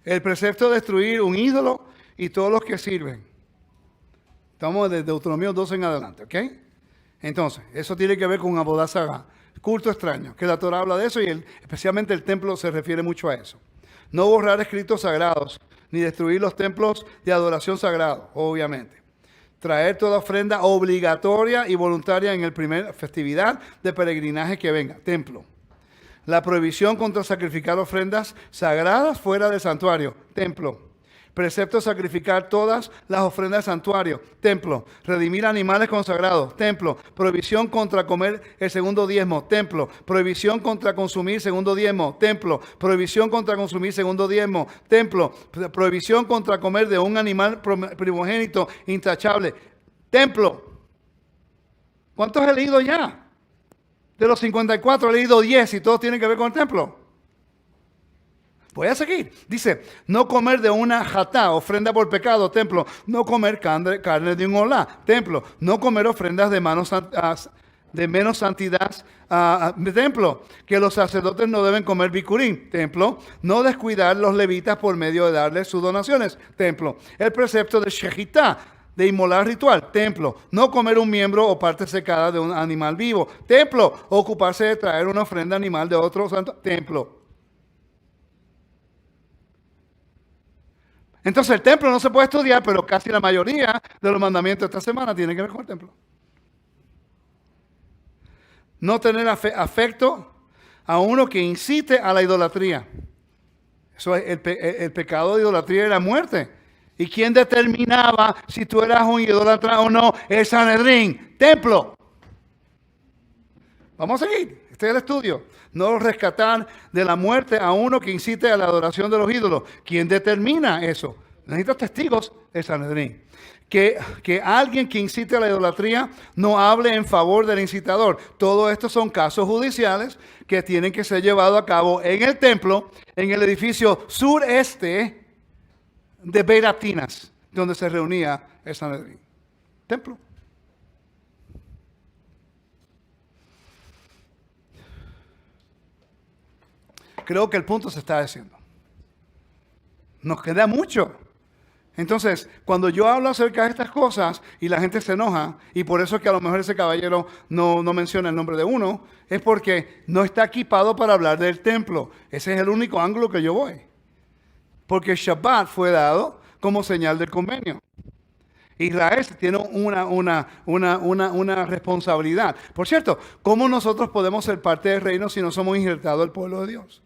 El precepto de destruir un ídolo y todos los que sirven. Estamos desde Deuteronomio 12 en adelante, ¿ok? Entonces, eso tiene que ver con Avodah Zarah, culto extraño, que la Torah habla de eso y especialmente el templo se refiere mucho a eso. No borrar escritos sagrados, ni destruir los templos de adoración sagrados, obviamente. Traer toda ofrenda obligatoria y voluntaria en el primer festividad de peregrinaje que venga, templo. La prohibición contra sacrificar ofrendas sagradas fuera del santuario, templo. Precepto sacrificar todas las ofrendas del santuario, templo. Redimir animales consagrados, templo. Prohibición contra comer el segundo diezmo, templo. Prohibición contra consumir segundo diezmo, templo. Prohibición contra consumir segundo diezmo, templo. Prohibición contra comer de un animal primogénito intachable, templo. ¿Cuántos he leído ya? De los 54 he leído 10 y todos tienen que ver con el templo. Voy a seguir. Dice, no comer de una jatá, ofrenda por pecado, templo. No comer carne de un olá, templo. No comer ofrendas de menos santidad, templo. Que los sacerdotes no deben comer bicurín, templo. No descuidar los levitas por medio de darles sus donaciones, templo. El precepto de shejitá, de inmolar ritual, templo. No comer un miembro o parte secada de un animal vivo, templo. Ocuparse de traer una ofrenda animal de otro santo, templo. Entonces el templo no se puede estudiar, pero casi la mayoría de los mandamientos de esta semana tienen que ver con el templo. No tener afecto a uno que incite a la idolatría. Eso es, el pecado de idolatría era muerte. ¿Y quién determinaba si tú eras un idólatra o no? El Sanedrín, templo. Vamos a seguir. Este es el estudio. No rescatar de la muerte a uno que incite a la adoración de los ídolos. ¿Quién determina eso? Necesitas testigos, el Sanedrín. Que alguien que incite a la idolatría no hable en favor del incitador. Todo esto son casos judiciales que tienen que ser llevados a cabo en el templo, en el edificio sureste de Beit Atinas, donde se reunía el Sanedrín. Templo. Creo que el punto se está haciendo. Nos queda mucho. Entonces, cuando yo hablo acerca de estas cosas y la gente se enoja, y por eso es que a lo mejor ese caballero no menciona el nombre de uno, es porque no está equipado para hablar del templo. Ese es el único ángulo que yo voy. Porque el Shabbat fue dado como señal del convenio. Israel tiene una responsabilidad. Por cierto, ¿cómo nosotros podemos ser parte del reino si no somos injertados al pueblo de Dios?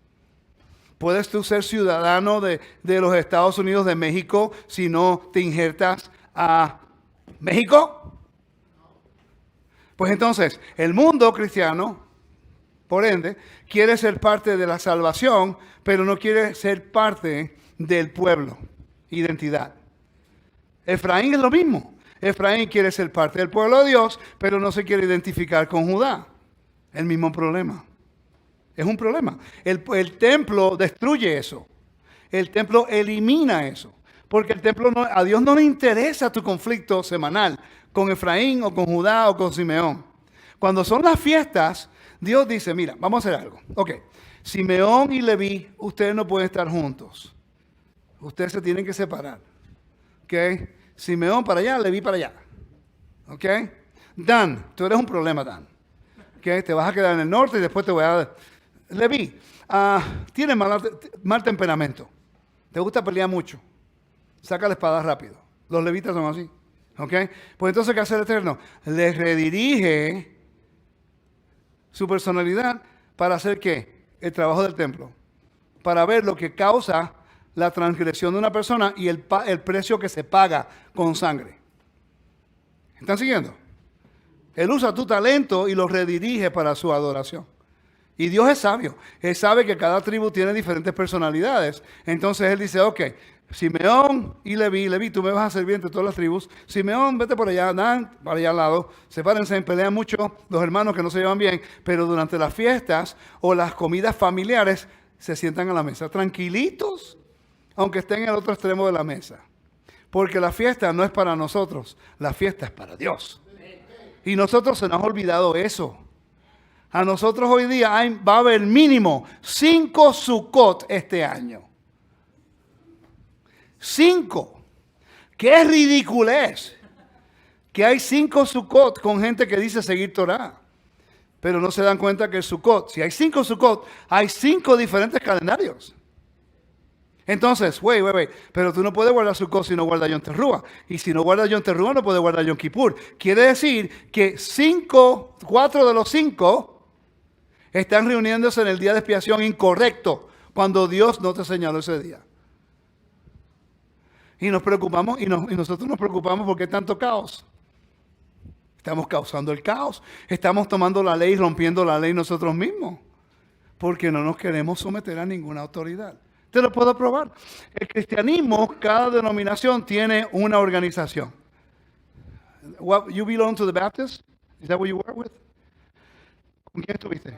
¿Puedes tú ser ciudadano de los Estados Unidos de México si no te injertas a México? Pues entonces, el mundo cristiano Por ende, quiere ser parte de la salvación, pero no quiere ser parte del pueblo. Identidad. Efraín es lo mismo. Efraín quiere ser parte del pueblo de Dios, pero no se quiere identificar con Judá. El mismo problema. Es un problema. El templo destruye eso. El templo elimina eso. Porque el templo a Dios no le interesa tu conflicto semanal con Efraín o con Judá o con Simeón. Cuando son las fiestas, Dios dice, mira, vamos a hacer algo. Ok, Simeón y Leví, ustedes no pueden estar juntos. Ustedes se tienen que separar. Ok, Simeón para allá, Leví para allá. Ok, Dan, tú eres un problema, Dan. Ok, te vas a quedar en el norte y después te voy a dar. Leví, tienes mal temperamento. Te gusta pelear mucho. Saca la espada rápido. Los levitas son así. ¿Ok? Pues entonces, ¿qué hace el Eterno? Les redirige su personalidad para hacer ¿qué? El trabajo del templo. Para ver lo que causa la transgresión de una persona y el precio que se paga con sangre. ¿Están siguiendo? Él usa tu talento y lo redirige para su adoración. Y Dios es sabio. Él sabe que cada tribu tiene diferentes personalidades. Entonces Él dice, ok, Simeón y Leví, tú me vas a servir entre todas las tribus. Simeón, vete por allá, Dan, para allá al lado. Sepárense, pelean mucho los hermanos que no se llevan bien, pero durante las fiestas o las comidas familiares se sientan a la mesa tranquilitos, aunque estén en el otro extremo de la mesa. Porque la fiesta no es para nosotros, la fiesta es para Dios. Y nosotros se nos ha olvidado eso. A nosotros hoy día va a haber mínimo 5 Sukkot este año. 5. ¡Qué ridiculez! Que hay 5 Sukkot con gente que dice seguir Torah. Pero no se dan cuenta que el Sukkot, si hay 5 Sukkot, hay 5 diferentes calendarios. Entonces, wait, pero tú no puedes guardar Sukkot si no guardas Yom Teruah. Y si no guardas Yom Teruah, no puedes guardar Yom Kippur. Quiere decir que 4 de los 5 están reuniéndose en el día de expiación incorrecto, cuando Dios no te señaló ese día. Y nos preocupamos, y nosotros nos preocupamos porque hay tanto caos. Estamos causando el caos. Estamos tomando la ley, rompiendo la ley nosotros mismos. Porque no nos queremos someter a ninguna autoridad. Te lo puedo probar. El cristianismo, cada denominación tiene una organización. You belong to the Baptist? Is that what you work with? ¿Con quién estuviste?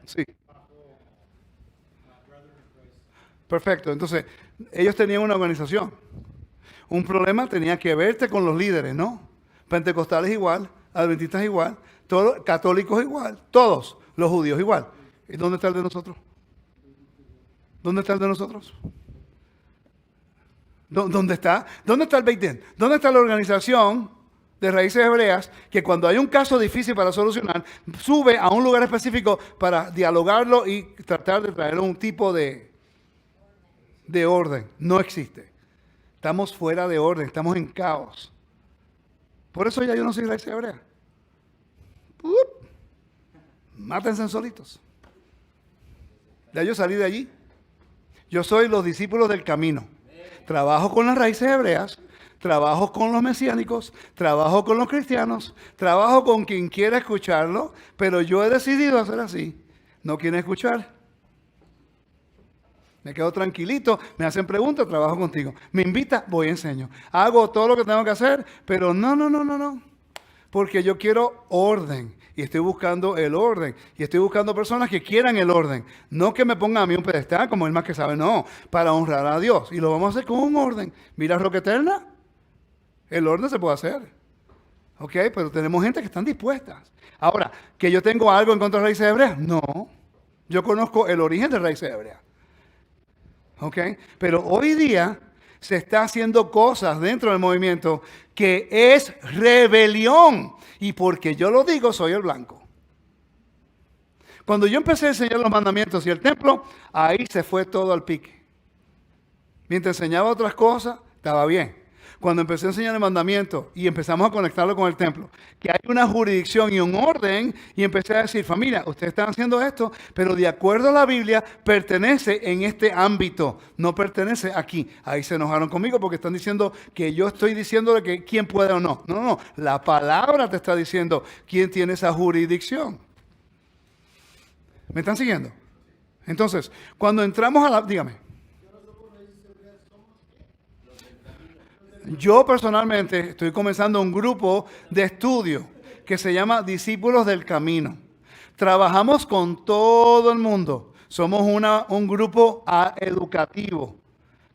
Sí. Perfecto. Entonces, ellos tenían una organización. Un problema tenía que verte con los líderes, ¿no? Pentecostales igual, adventistas igual, todos, católicos igual, todos, los judíos igual. ¿Y dónde está el de nosotros? ¿Dónde está el de nosotros? ¿Dónde está? ¿Dónde está el Beit Din? ¿Dónde está la organización de raíces hebreas que cuando hay un caso difícil para solucionar, sube a un lugar específico para dialogarlo y tratar de traer un tipo de orden? No existe. Estamos fuera de orden, estamos en caos. Por eso ya yo no soy raíz hebrea. Mátense solitos. Ya yo salí de allí. Yo soy los discípulos del camino. Trabajo con las raíces hebreas, trabajo con los mesiánicos, trabajo con los cristianos, trabajo con quien quiera escucharlo, pero yo he decidido hacer así. ¿No quieren escuchar? Me quedo tranquilito, me hacen preguntas, trabajo contigo. Me invita, voy y enseño. Hago todo lo que tengo que hacer, pero no. Porque yo quiero orden. Y estoy buscando el orden. Y estoy buscando personas que quieran el orden. No que me pongan a mí un pedestal como el más que sabe, no. Para honrar a Dios. Y lo vamos a hacer con un orden. Mira Roca Eterna. El orden se puede hacer. ¿Ok? Pero tenemos gente que están dispuestas. Ahora, ¿que yo tengo algo en contra de raíces hebreas? No. Yo conozco el origen de raíces hebreas. ¿Ok? Pero hoy día se está haciendo cosas dentro del movimiento que es rebelión. Y porque yo lo digo, soy el blanco. Cuando yo empecé a enseñar los mandamientos y el templo, ahí se fue todo al pique. Mientras enseñaba otras cosas, estaba bien. cuando empecé a enseñar el mandamiento y empezamos a conectarlo con el templo, que hay una jurisdicción y un orden, y empecé a decir, familia, ustedes están haciendo esto, pero de acuerdo a la Biblia, pertenece en este ámbito, no pertenece aquí. Ahí se enojaron conmigo porque están diciendo que yo estoy diciéndole que quién puede o no. No, no, la palabra te está diciendo quién tiene esa jurisdicción. ¿Me están siguiendo? Entonces, cuando entramos a la... Dígame. Yo personalmente estoy comenzando un grupo de estudio que se llama Discípulos del Camino. Trabajamos con todo el mundo. Somos un grupo educativo.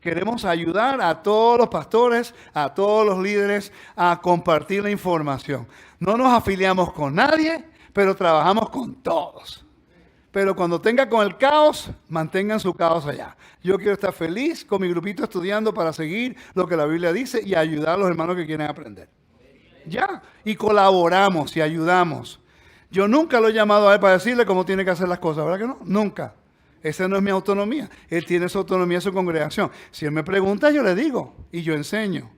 Queremos ayudar a todos los pastores, a todos los líderes a compartir la información. No nos afiliamos con nadie, pero trabajamos con todos. Pero cuando tenga con el caos, mantengan su caos allá. Yo quiero estar feliz con mi grupito estudiando para seguir lo que la Biblia dice y ayudar a los hermanos que quieren aprender. Ya, y colaboramos y ayudamos. Yo nunca lo he llamado a él para decirle cómo tiene que hacer las cosas, ¿verdad que no? Nunca. Esa no es mi autonomía. Él tiene su autonomía en su congregación. Si él me pregunta, yo le digo y yo enseño.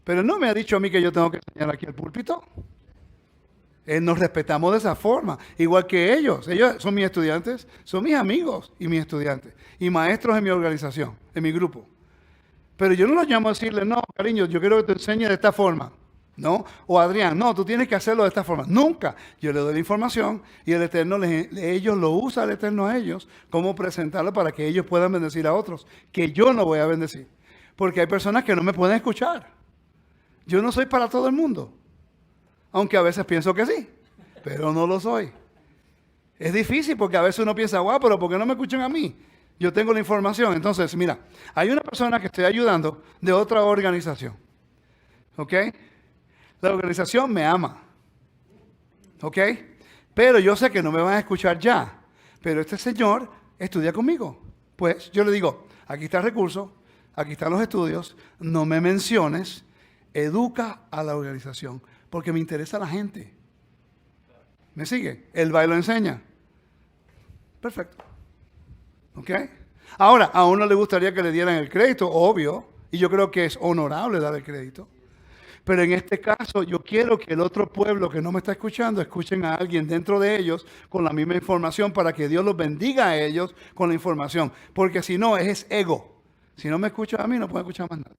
Pero él no me ha dicho a mí que yo tengo que enseñar aquí el púlpito. Nos respetamos de esa forma, igual que ellos. Ellos son mis estudiantes, son mis amigos y mis estudiantes, y maestros en mi organización, en mi grupo. Pero yo no los llamo a decirle, no, cariño, yo quiero que te enseñe de esta forma, ¿no? O Adrián, no, tú tienes que hacerlo de esta forma. Nunca. Yo le doy la información y el Eterno, ellos lo usa el Eterno a ellos, cómo presentarlo para que ellos puedan bendecir a otros, que yo no voy a bendecir. Porque hay personas que no me pueden escuchar. Yo no soy para todo el mundo. Aunque a veces pienso que sí, pero no lo soy. Es difícil porque a veces uno piensa, guau, pero ¿por qué no me escuchan a mí? Yo tengo la información. Entonces, mira, hay una persona que estoy ayudando de otra organización. ¿Ok? La organización me ama. ¿Ok? Pero yo sé que no me van a escuchar ya. Pero este señor estudia conmigo. Pues yo le digo, aquí está el recurso, aquí están los estudios, no me menciones, educa a la organización. Porque me interesa la gente. ¿Me sigue? Él va y lo enseña. Perfecto. ¿Ok? Ahora, a uno le gustaría que le dieran el crédito, obvio. Y yo creo que es honorable dar el crédito. Pero en este caso, yo quiero que el otro pueblo que no me está escuchando, escuchen a alguien dentro de ellos con la misma información para que Dios los bendiga a ellos con la información. Porque si no, es ego. Si no me escuchan a mí, no puede escuchar más nadie.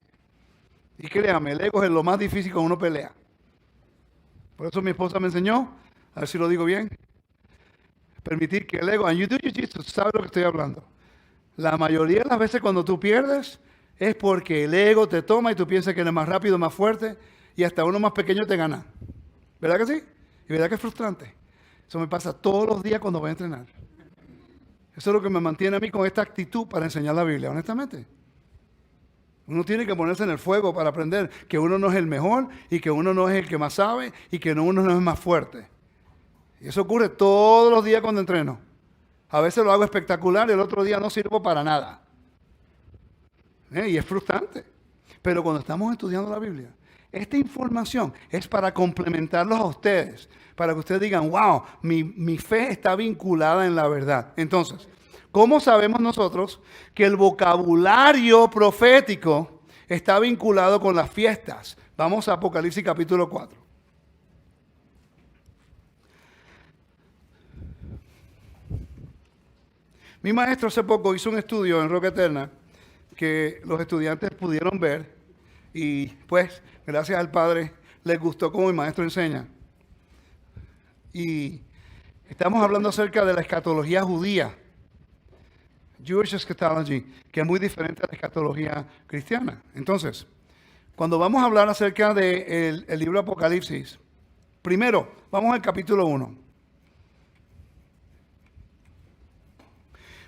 Y créame, el ego es lo más difícil cuando uno pelea. Por eso mi esposa me enseñó, a ver si lo digo bien, permitir que el ego, and you do jiu-jitsu, sabes lo que estoy hablando. La mayoría de las veces cuando tú pierdes es porque el ego te toma y tú piensas que eres más rápido, más fuerte y hasta uno más pequeño te gana. ¿Verdad que sí? Y verdad que es frustrante. Eso me pasa todos los días cuando voy a entrenar. Eso es lo que me mantiene a mí con esta actitud para enseñar la Biblia, honestamente. Uno tiene que ponerse en el fuego para aprender que uno no es el mejor y que uno no es el que más sabe y que uno no es más fuerte. Y eso ocurre todos los días cuando entreno. A veces lo hago espectacular y el otro día no sirvo para nada. Y es frustrante. Pero cuando estamos estudiando la Biblia, esta información es para complementarlos a ustedes, para que ustedes digan, wow, mi fe está vinculada en la verdad. Entonces, ¿cómo sabemos nosotros que el vocabulario profético está vinculado con las fiestas? Vamos a Apocalipsis capítulo 4. Mi maestro hace poco hizo un estudio en Roca Eterna que los estudiantes pudieron ver y pues, gracias al Padre, les gustó cómo mi maestro enseña. Y estamos hablando acerca de la escatología judía. Jewish eschatology, que es muy diferente a la escatología cristiana. Entonces, cuando vamos a hablar acerca del libro Apocalipsis, primero, vamos al capítulo 1.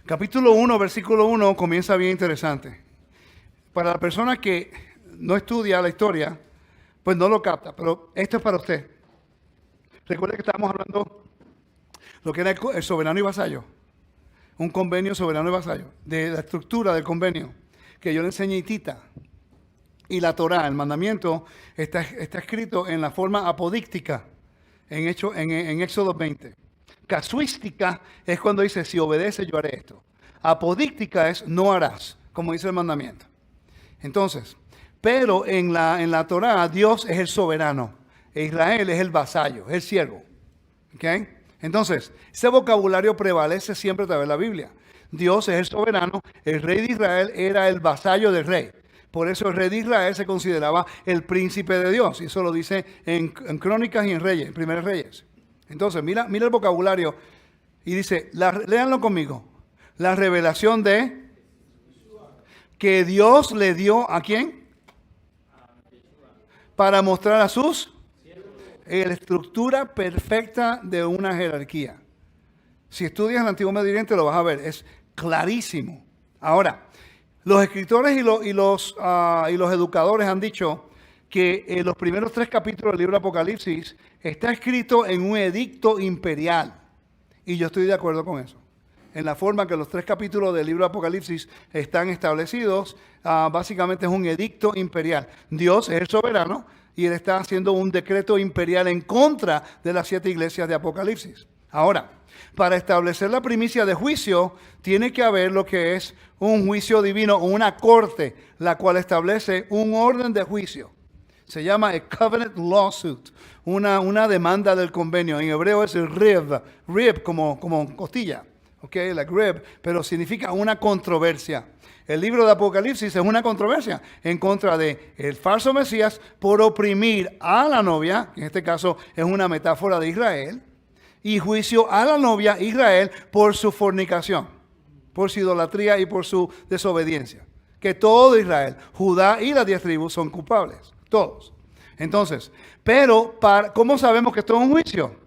Capítulo 1, versículo 1, comienza bien interesante. Para la persona que no estudia la historia, pues no lo capta, pero esto es para usted. Recuerde que estábamos hablando lo que era el soberano y vasallo. Un convenio soberano y vasallo, de la estructura del convenio, que yo le enseñé Tita. Y la Torá, el mandamiento, está escrito en la forma apodíctica, en Éxodo 20. Casuística es cuando dice, si obedeces, yo haré esto. Apodíctica es, no harás, como dice el mandamiento. Entonces, Pero en la Torá, Dios es el soberano. E Israel es el vasallo, es el siervo. ¿Okay? Entonces, ese vocabulario prevalece siempre a través de la Biblia. Dios es el soberano, el rey de Israel era el vasallo del rey. Por eso el rey de Israel se consideraba el príncipe de Dios. Y eso lo dice en Crónicas y en Reyes, en Primeros Reyes. Entonces, mira el vocabulario y dice, léanlo conmigo. La revelación de que Dios le dio ¿a quién? Para mostrar a sus la estructura perfecta de una jerarquía. Si estudias el Antiguo Medio Oriente lo vas a ver, es clarísimo. Ahora, los escritores y los educadores han dicho que los primeros 3 capítulos del libro de Apocalipsis está escrito en un edicto imperial. Y yo estoy de acuerdo con eso. En la forma que los 3 capítulos del libro de Apocalipsis están establecidos, básicamente es un edicto imperial. Dios es el soberano y Él está haciendo un decreto imperial en contra de las 7 iglesias de Apocalipsis. Ahora, para establecer la primicia de juicio, tiene que haber lo que es un juicio divino o una corte, la cual establece un orden de juicio. Se llama a covenant lawsuit, una demanda del convenio. En hebreo es el rib como costilla, okay, like rib, pero significa una controversia. El libro de Apocalipsis es una controversia en contra de el falso Mesías por oprimir a la novia, que en este caso es una metáfora de Israel, y juicio a la novia Israel por su fornicación, por su idolatría y por su desobediencia. Que todo Israel, Judá y las 10 tribus son culpables, todos. Entonces, pero ¿cómo sabemos que esto es un juicio?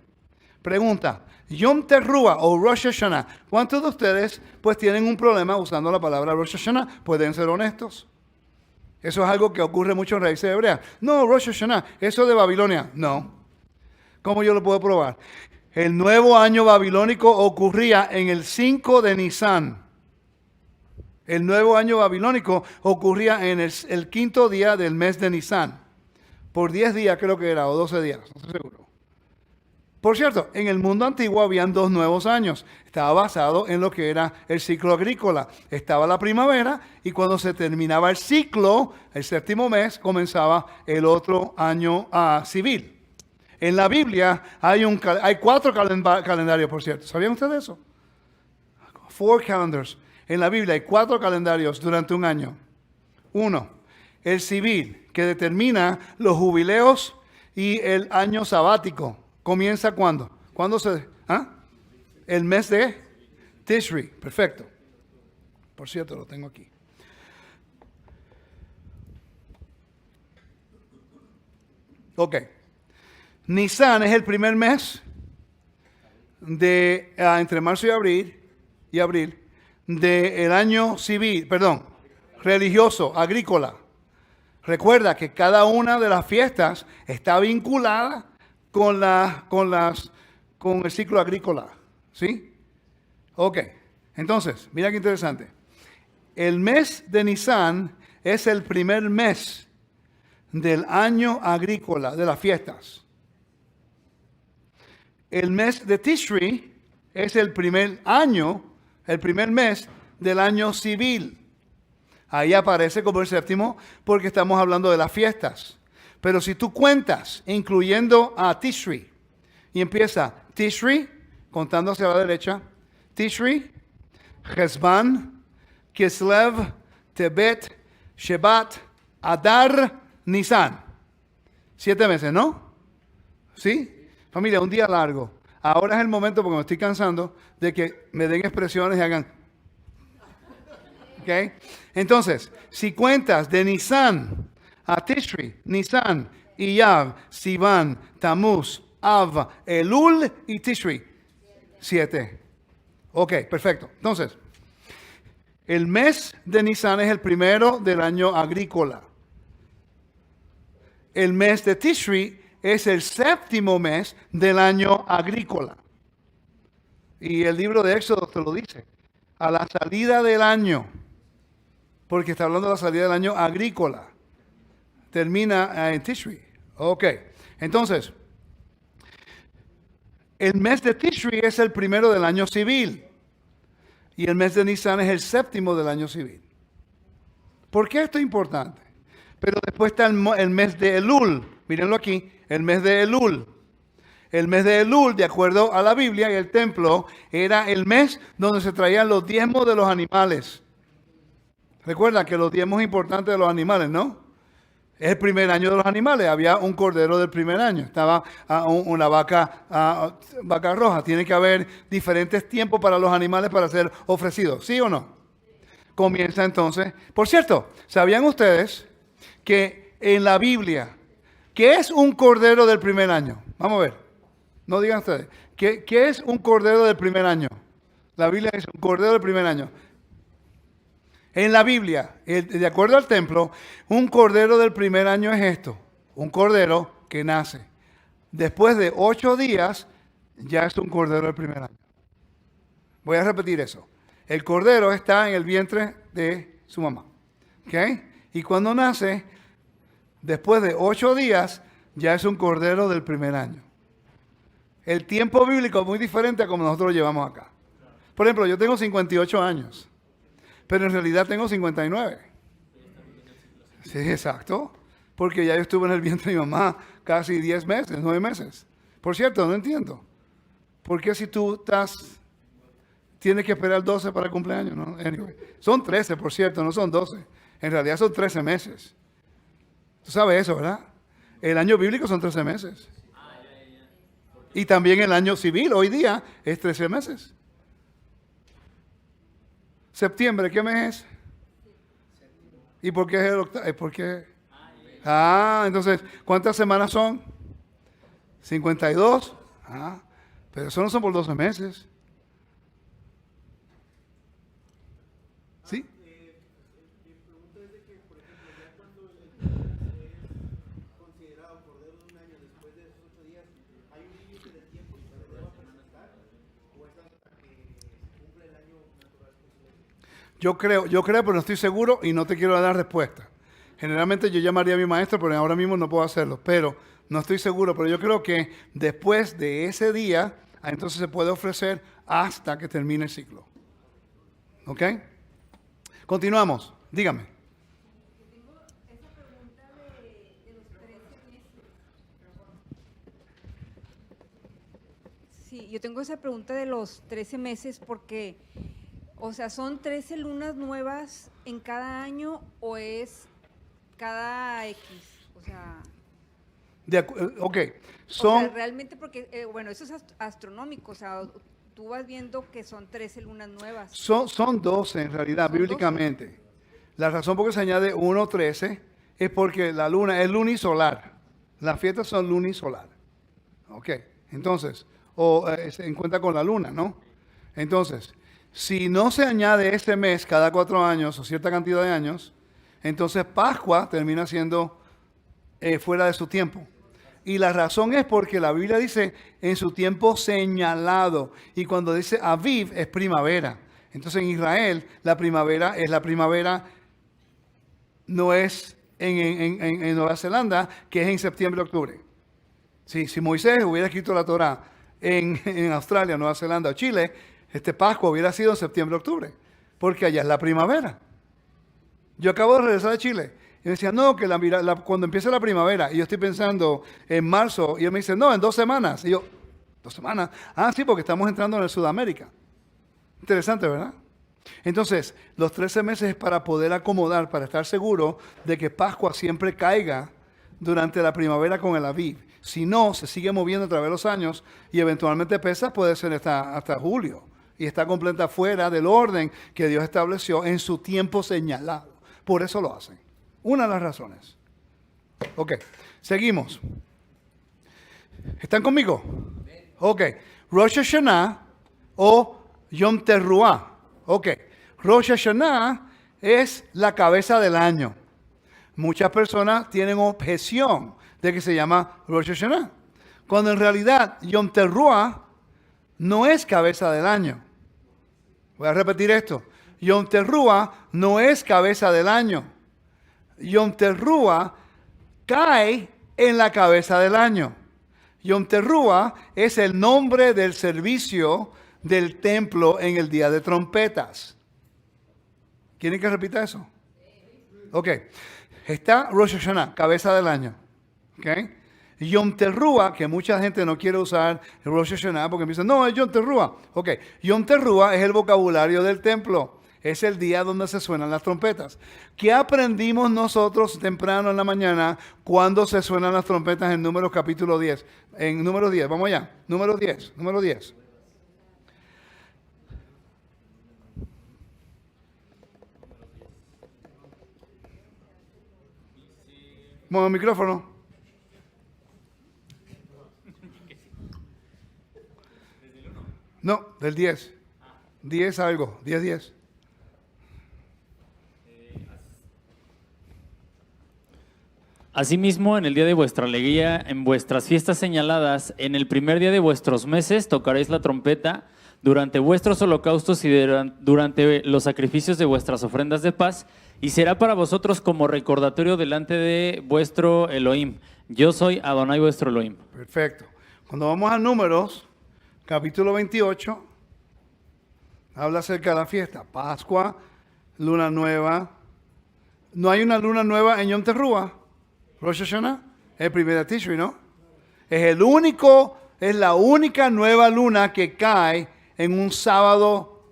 Pregunta, Yom Teruah o Rosh Hashanah, ¿cuántos de ustedes pues tienen un problema usando la palabra Rosh Hashanah? ¿Pueden ser honestos? Eso es algo que ocurre mucho en raíces hebreas. No, Rosh Hashanah, eso de Babilonia. No. ¿Cómo yo lo puedo probar? El nuevo año babilónico ocurría en el 5 de Nisan. El nuevo año babilónico ocurría en el 5º día del mes de Nisan. Por 10 días creo que era, o 12 días, no estoy seguro. Por cierto, en el mundo antiguo habían 2 nuevos años. Estaba basado en lo que era el ciclo agrícola. Estaba la primavera y cuando se terminaba el ciclo, el 7º mes, comenzaba el otro año civil. En la Biblia hay 4 calendarios, por cierto. ¿Sabían ustedes eso? 4 calendars. En la Biblia hay 4 calendarios durante un año. 1, el civil, que determina los jubileos y el año sabático. ¿Comienza cuándo? ¿Cuándo se...? El mes de Tishri. Perfecto. Por cierto, lo tengo aquí. Ok. Nisan es el primer mes de entre marzo y abril del año civil, religioso, agrícola. Recuerda que cada una de las fiestas está vinculada con el ciclo agrícola, ¿sí? Ok, entonces, mira qué interesante. El mes de Nisan es el primer mes del año agrícola, de las fiestas. El mes de Tishri es el primer mes del año civil. Ahí aparece como el 7º porque estamos hablando de las fiestas. Pero si tú cuentas, incluyendo a Tishri, y empieza Tishri, contando hacia la derecha, Tishri, Chesvan, Kislev, Tebet, Shebat, Adar, Nisan. 7 meses, ¿no? ¿Sí? Familia, un día largo. Ahora es el momento, porque me estoy cansando, de que me den expresiones y hagan. ¿Ok? Entonces, si cuentas de Nisan a Tishri, Nisan, Iyab, Sivan, Tamuz, Av, Elul y Tishri. 7. Ok, perfecto. Entonces, el mes de Nisan es el primero del año agrícola. El mes de Tishri es el 7º mes del año agrícola. Y el libro de Éxodo te lo dice. A la salida del año, porque está hablando de la salida del año agrícola. Termina en Tishri. Ok, entonces, el mes de Tishri es el primero del año civil. Y el mes de Nisan es el 7º del año civil. ¿Por qué esto es importante? Pero después está el mes de Elul. Mírenlo aquí, el mes de Elul. El mes de Elul, de acuerdo a la Biblia y el templo, era el mes donde se traían los diezmos de los animales. Recuerda que los diezmos importantes de los animales, ¿no? Es el primer año de los animales. Había un cordero del primer año. Estaba una vaca roja. Tiene que haber diferentes tiempos para los animales para ser ofrecidos. ¿Sí o no? Comienza entonces. Por cierto, ¿sabían ustedes que en la Biblia, ¿qué es un cordero del primer año? Vamos a ver. No digan ustedes. ¿Qué es un cordero del primer año? La Biblia es un cordero del primer año. En la Biblia, de acuerdo al templo, un cordero del primer año es esto. Un cordero que nace. Después de 8 días, ya es un cordero del primer año. Voy a repetir eso. El cordero está en el vientre de su mamá. ¿Ok? Y cuando nace, después de 8 días, ya es un cordero del primer año. El tiempo bíblico es muy diferente a como nosotros lo llevamos acá. Por ejemplo, yo tengo 58 años. Pero en realidad tengo 59. Sí, exacto. Porque ya yo estuve en el vientre de mi mamá casi 10 meses, 9 meses. Por cierto, no entiendo. ¿Por qué si tú tienes que esperar 12 para el cumpleaños? ¿No? Anyway, son 13, por cierto, no son 12. En realidad son 13 meses. Tú sabes eso, ¿verdad? El año bíblico son 13 meses. Y también el año civil hoy día es 13 meses. Septiembre, ¿qué mes es? ¿Y por qué es el octavo? ¿Por qué? Entonces, ¿cuántas semanas son? 52. Pero eso no son por 12 meses. ¿Sí? Mi pregunta es de que, por ejemplo, ya cuando es considerado cordero de un año después de esos 8 días, ¿hay un límite de tiempo que se deba presentar? ¿O es hasta que cumple el año natural? Yo creo, pero no estoy seguro y no te quiero dar respuesta. Generalmente yo llamaría a mi maestro, pero ahora mismo no puedo hacerlo. Pero no estoy seguro, pero yo creo que después de ese día, entonces se puede ofrecer hasta que termine el ciclo. ¿Ok? Continuamos. Dígame. Tengo esa pregunta de los 13 meses. Sí, yo tengo esa pregunta de los 13 meses porque, o sea, ¿son 13 lunas nuevas en cada año o es cada X? O sea, Ok. o sea, realmente porque, bueno, eso es astronómico, o sea, tú vas viendo que son 13 lunas nuevas. Son 12 en realidad, Son bíblicamente. La razón por que se añade 1:13 es porque la luna es lunisolar. Las fiestas son lunisolar. Ok, entonces, se encuentra con la luna, ¿no? Entonces, si no se añade ese mes cada 4 años o cierta cantidad de años, entonces Pascua termina siendo fuera de su tiempo. Y la razón es porque la Biblia dice en su tiempo señalado. Y cuando dice Aviv es primavera. Entonces en Israel la primavera es la primavera, no es en Nueva Zelanda, que es en septiembre, octubre. Si Moisés hubiera escrito la Torá en Australia, Nueva Zelanda o Chile, Pascua hubiera sido en septiembre, octubre. Porque allá es la primavera. Yo acabo de regresar de Chile. Y me decía, no, que cuando empiece la primavera, y yo estoy pensando en marzo, y él me dice, no, en 2 semanas. Y yo, 2 semanas. Sí, porque estamos entrando en el Sudamérica. Interesante, ¿verdad? Entonces, los 13 meses es para poder acomodar, para estar seguro de que Pascua siempre caiga durante la primavera con el Aviv. Si no, se sigue moviendo a través de los años y eventualmente Pesach puede ser hasta julio. Y está completa fuera del orden que Dios estableció en su tiempo señalado. Por eso lo hacen. Una de las razones. Ok, seguimos. ¿Están conmigo? Ok, Rosh Hashanah o Yom Teruah. Ok, Rosh Hashanah es la cabeza del año. Muchas personas tienen objeción de que se llama Rosh Hashanah, cuando en realidad Yom Teruah no es cabeza del año. Voy a repetir esto. Yom Teruah no es cabeza del año. Yom Teruah cae en la cabeza del año. Yom Teruah es el nombre del servicio del templo en el día de trompetas. ¿Quieren que repita eso? Ok. está Rosh Hashanah, cabeza del año. ¿Okay? Yom Teruah, que mucha gente no quiere usar Rosh Hashanah porque piensan, no, es Yom Teruah. Ok, Yom Teruah es el vocabulario del templo. Es el día donde se suenan las trompetas. ¿Qué aprendimos nosotros temprano en la mañana cuando se suenan las trompetas en Números capítulo 10? En número 10, vamos allá. Número 10. Mueve el micrófono. No, del 10. 10 algo, 10. Asimismo, en el día de vuestra alegría, en vuestras fiestas señaladas, en el primer día de vuestros meses, tocaréis la trompeta durante vuestros holocaustos y durante los sacrificios de vuestras ofrendas de paz, y será para vosotros como recordatorio delante de vuestro Elohim. Yo soy Adonai vuestro Elohim. Perfecto. Cuando vamos a Números, capítulo 28, habla acerca de la fiesta. Pascua, luna nueva. No hay una luna nueva en Yom Teruah. Rosh Hashanah, el primer de Tishri, ¿no? Es la única nueva luna que cae en un sábado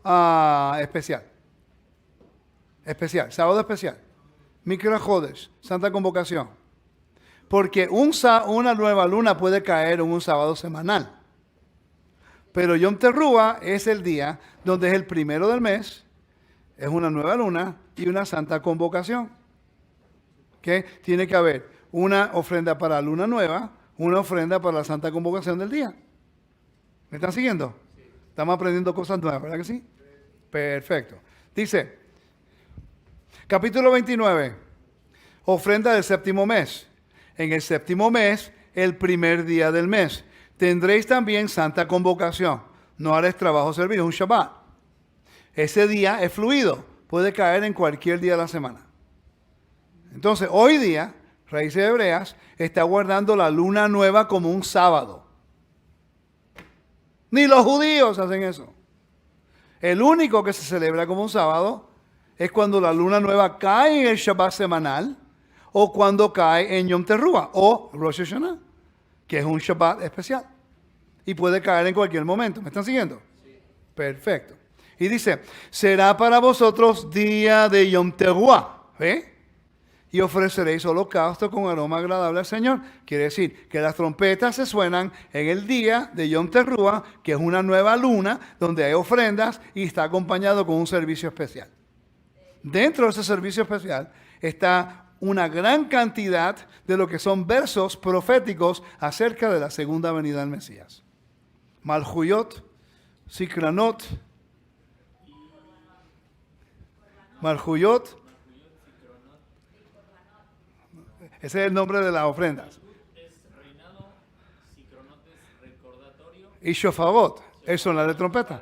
especial. Sábado especial. Mikra Jodesh, Santa Convocación. Porque una nueva luna puede caer en un sábado semanal. Pero Yom Teruah es el día donde es el primero del mes, es una nueva luna y una Santa Convocación. ¿Okay? Tiene que haber una ofrenda para la luna nueva, una ofrenda para la Santa Convocación del día. ¿Me están siguiendo? Sí. Estamos aprendiendo cosas nuevas, ¿verdad que sí? Perfecto. Dice, capítulo 29, ofrenda del séptimo mes. En el séptimo mes, el primer día del mes, tendréis también Santa Convocación. No haréis trabajo servil, es un Shabbat. Ese día es fluido, puede caer en cualquier día de la semana. Entonces, hoy día, Raíces Hebreas está guardando la luna nueva como un sábado. Ni los judíos hacen eso. El único que se celebra como un sábado es cuando la luna nueva cae en el Shabbat semanal o cuando cae en Yom Teruah o Rosh Hashanah, que es un Shabbat especial. Y puede caer en cualquier momento. ¿Me están siguiendo? Sí. Perfecto. Y dice, será para vosotros día de Yom Teruah. ¿Ve? Y ofreceréis holocausto con aroma agradable al Señor. Quiere decir que las trompetas se suenan en el día de Yom Teruah, que es una nueva luna, donde hay ofrendas y está acompañado con un servicio especial. Dentro de ese servicio especial está una gran cantidad de lo que son versos proféticos acerca de la segunda venida del Mesías. Malhuyot, Sikranot, Malhuyot. Ese es el nombre de las ofrendas. Y Shofagot, eso son las de trompeta.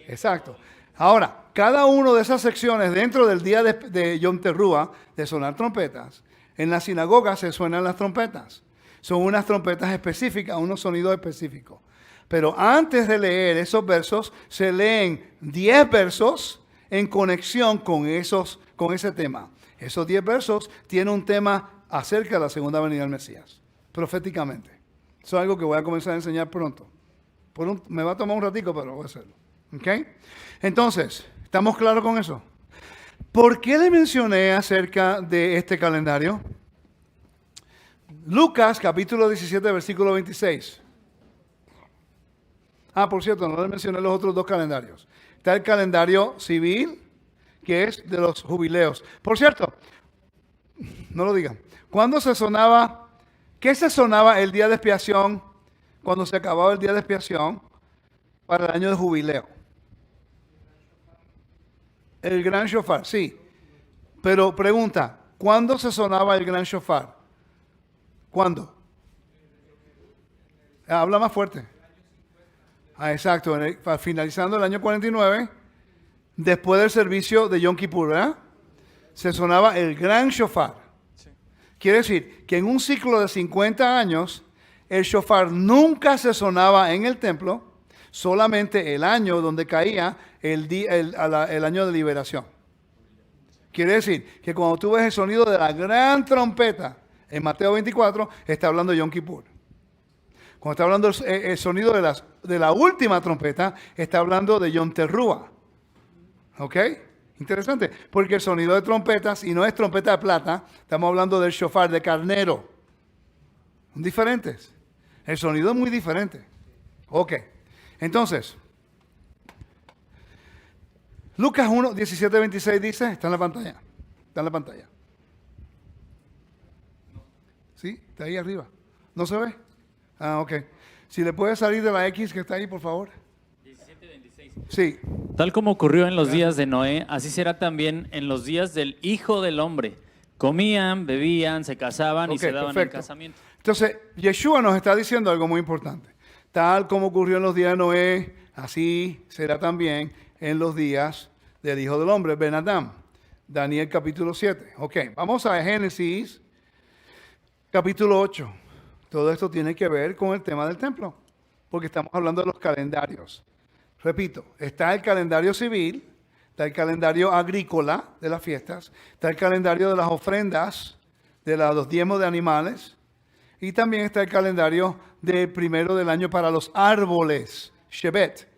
Exacto. Ahora, cada una de esas secciones dentro del día de Yom Teruah, de sonar trompetas, en la sinagoga se suenan las trompetas. Son unas trompetas específicas, unos sonidos específicos. Pero antes de leer esos versos, se leen 10 versos en conexión con ese tema. Esos 10 versos tienen un tema acerca de la segunda venida del Mesías, proféticamente. Eso es algo que voy a comenzar a enseñar pronto. Me va a tomar un ratico, pero voy a hacerlo. ¿Ok? Entonces, ¿estamos claros con eso? ¿Por qué le mencioné acerca de este calendario? Lucas, capítulo 17, versículo 26. Por cierto, no le mencioné los otros dos calendarios. Está el calendario civil, que es de los jubileos. Por cierto, no lo digan. ¿Cuándo se sonaba? ¿Qué se sonaba el día de expiación? Cuando se acababa el día de expiación para el año de jubileo. El gran shofar, sí. Pero pregunta, ¿cuándo se sonaba el gran shofar? ¿Cuándo? Habla más fuerte. Exacto, finalizando el año 49, después del servicio de Yom Kippur, ¿verdad? Se sonaba el gran shofar. Sí. Quiere decir que en un ciclo de 50 años, el shofar nunca se sonaba en el templo, solamente el año donde caía el año de liberación. Quiere decir que cuando tú ves el sonido de la gran trompeta en Mateo 24, está hablando Yom Kippur. Cuando está hablando el sonido de la última trompeta, está hablando de Yom Teruah. ¿Ok? Interesante, porque el sonido de trompetas, y no es trompeta de plata, estamos hablando del shofar de carnero. Son diferentes. El sonido es muy diferente. Ok. Entonces, Lucas 1, 17, 26 dice, está en la pantalla. Está en la pantalla. ¿Sí? Está ahí arriba. ¿No se ve? Ah, ok. Si le puede salir de la X que está ahí, por favor. 17, 26. Sí. Tal como ocurrió en los días de Noé, así será también en los días del Hijo del Hombre. Comían, bebían, se casaban y Ok, se daban perfecto. en casamiento. Entonces, Yeshua nos está diciendo algo muy importante. Tal como ocurrió en los días de Noé, así será también en los días del Hijo del Hombre, Ben Adam. Daniel capítulo 7. Ok, vamos a Génesis capítulo 8. Todo esto tiene que ver con el tema del templo, porque estamos hablando de los calendarios. Repito, está el calendario civil, está el calendario agrícola de las fiestas, está el calendario de las ofrendas, de los diezmos de animales, y también está el calendario del primero del año para los árboles, Shevet.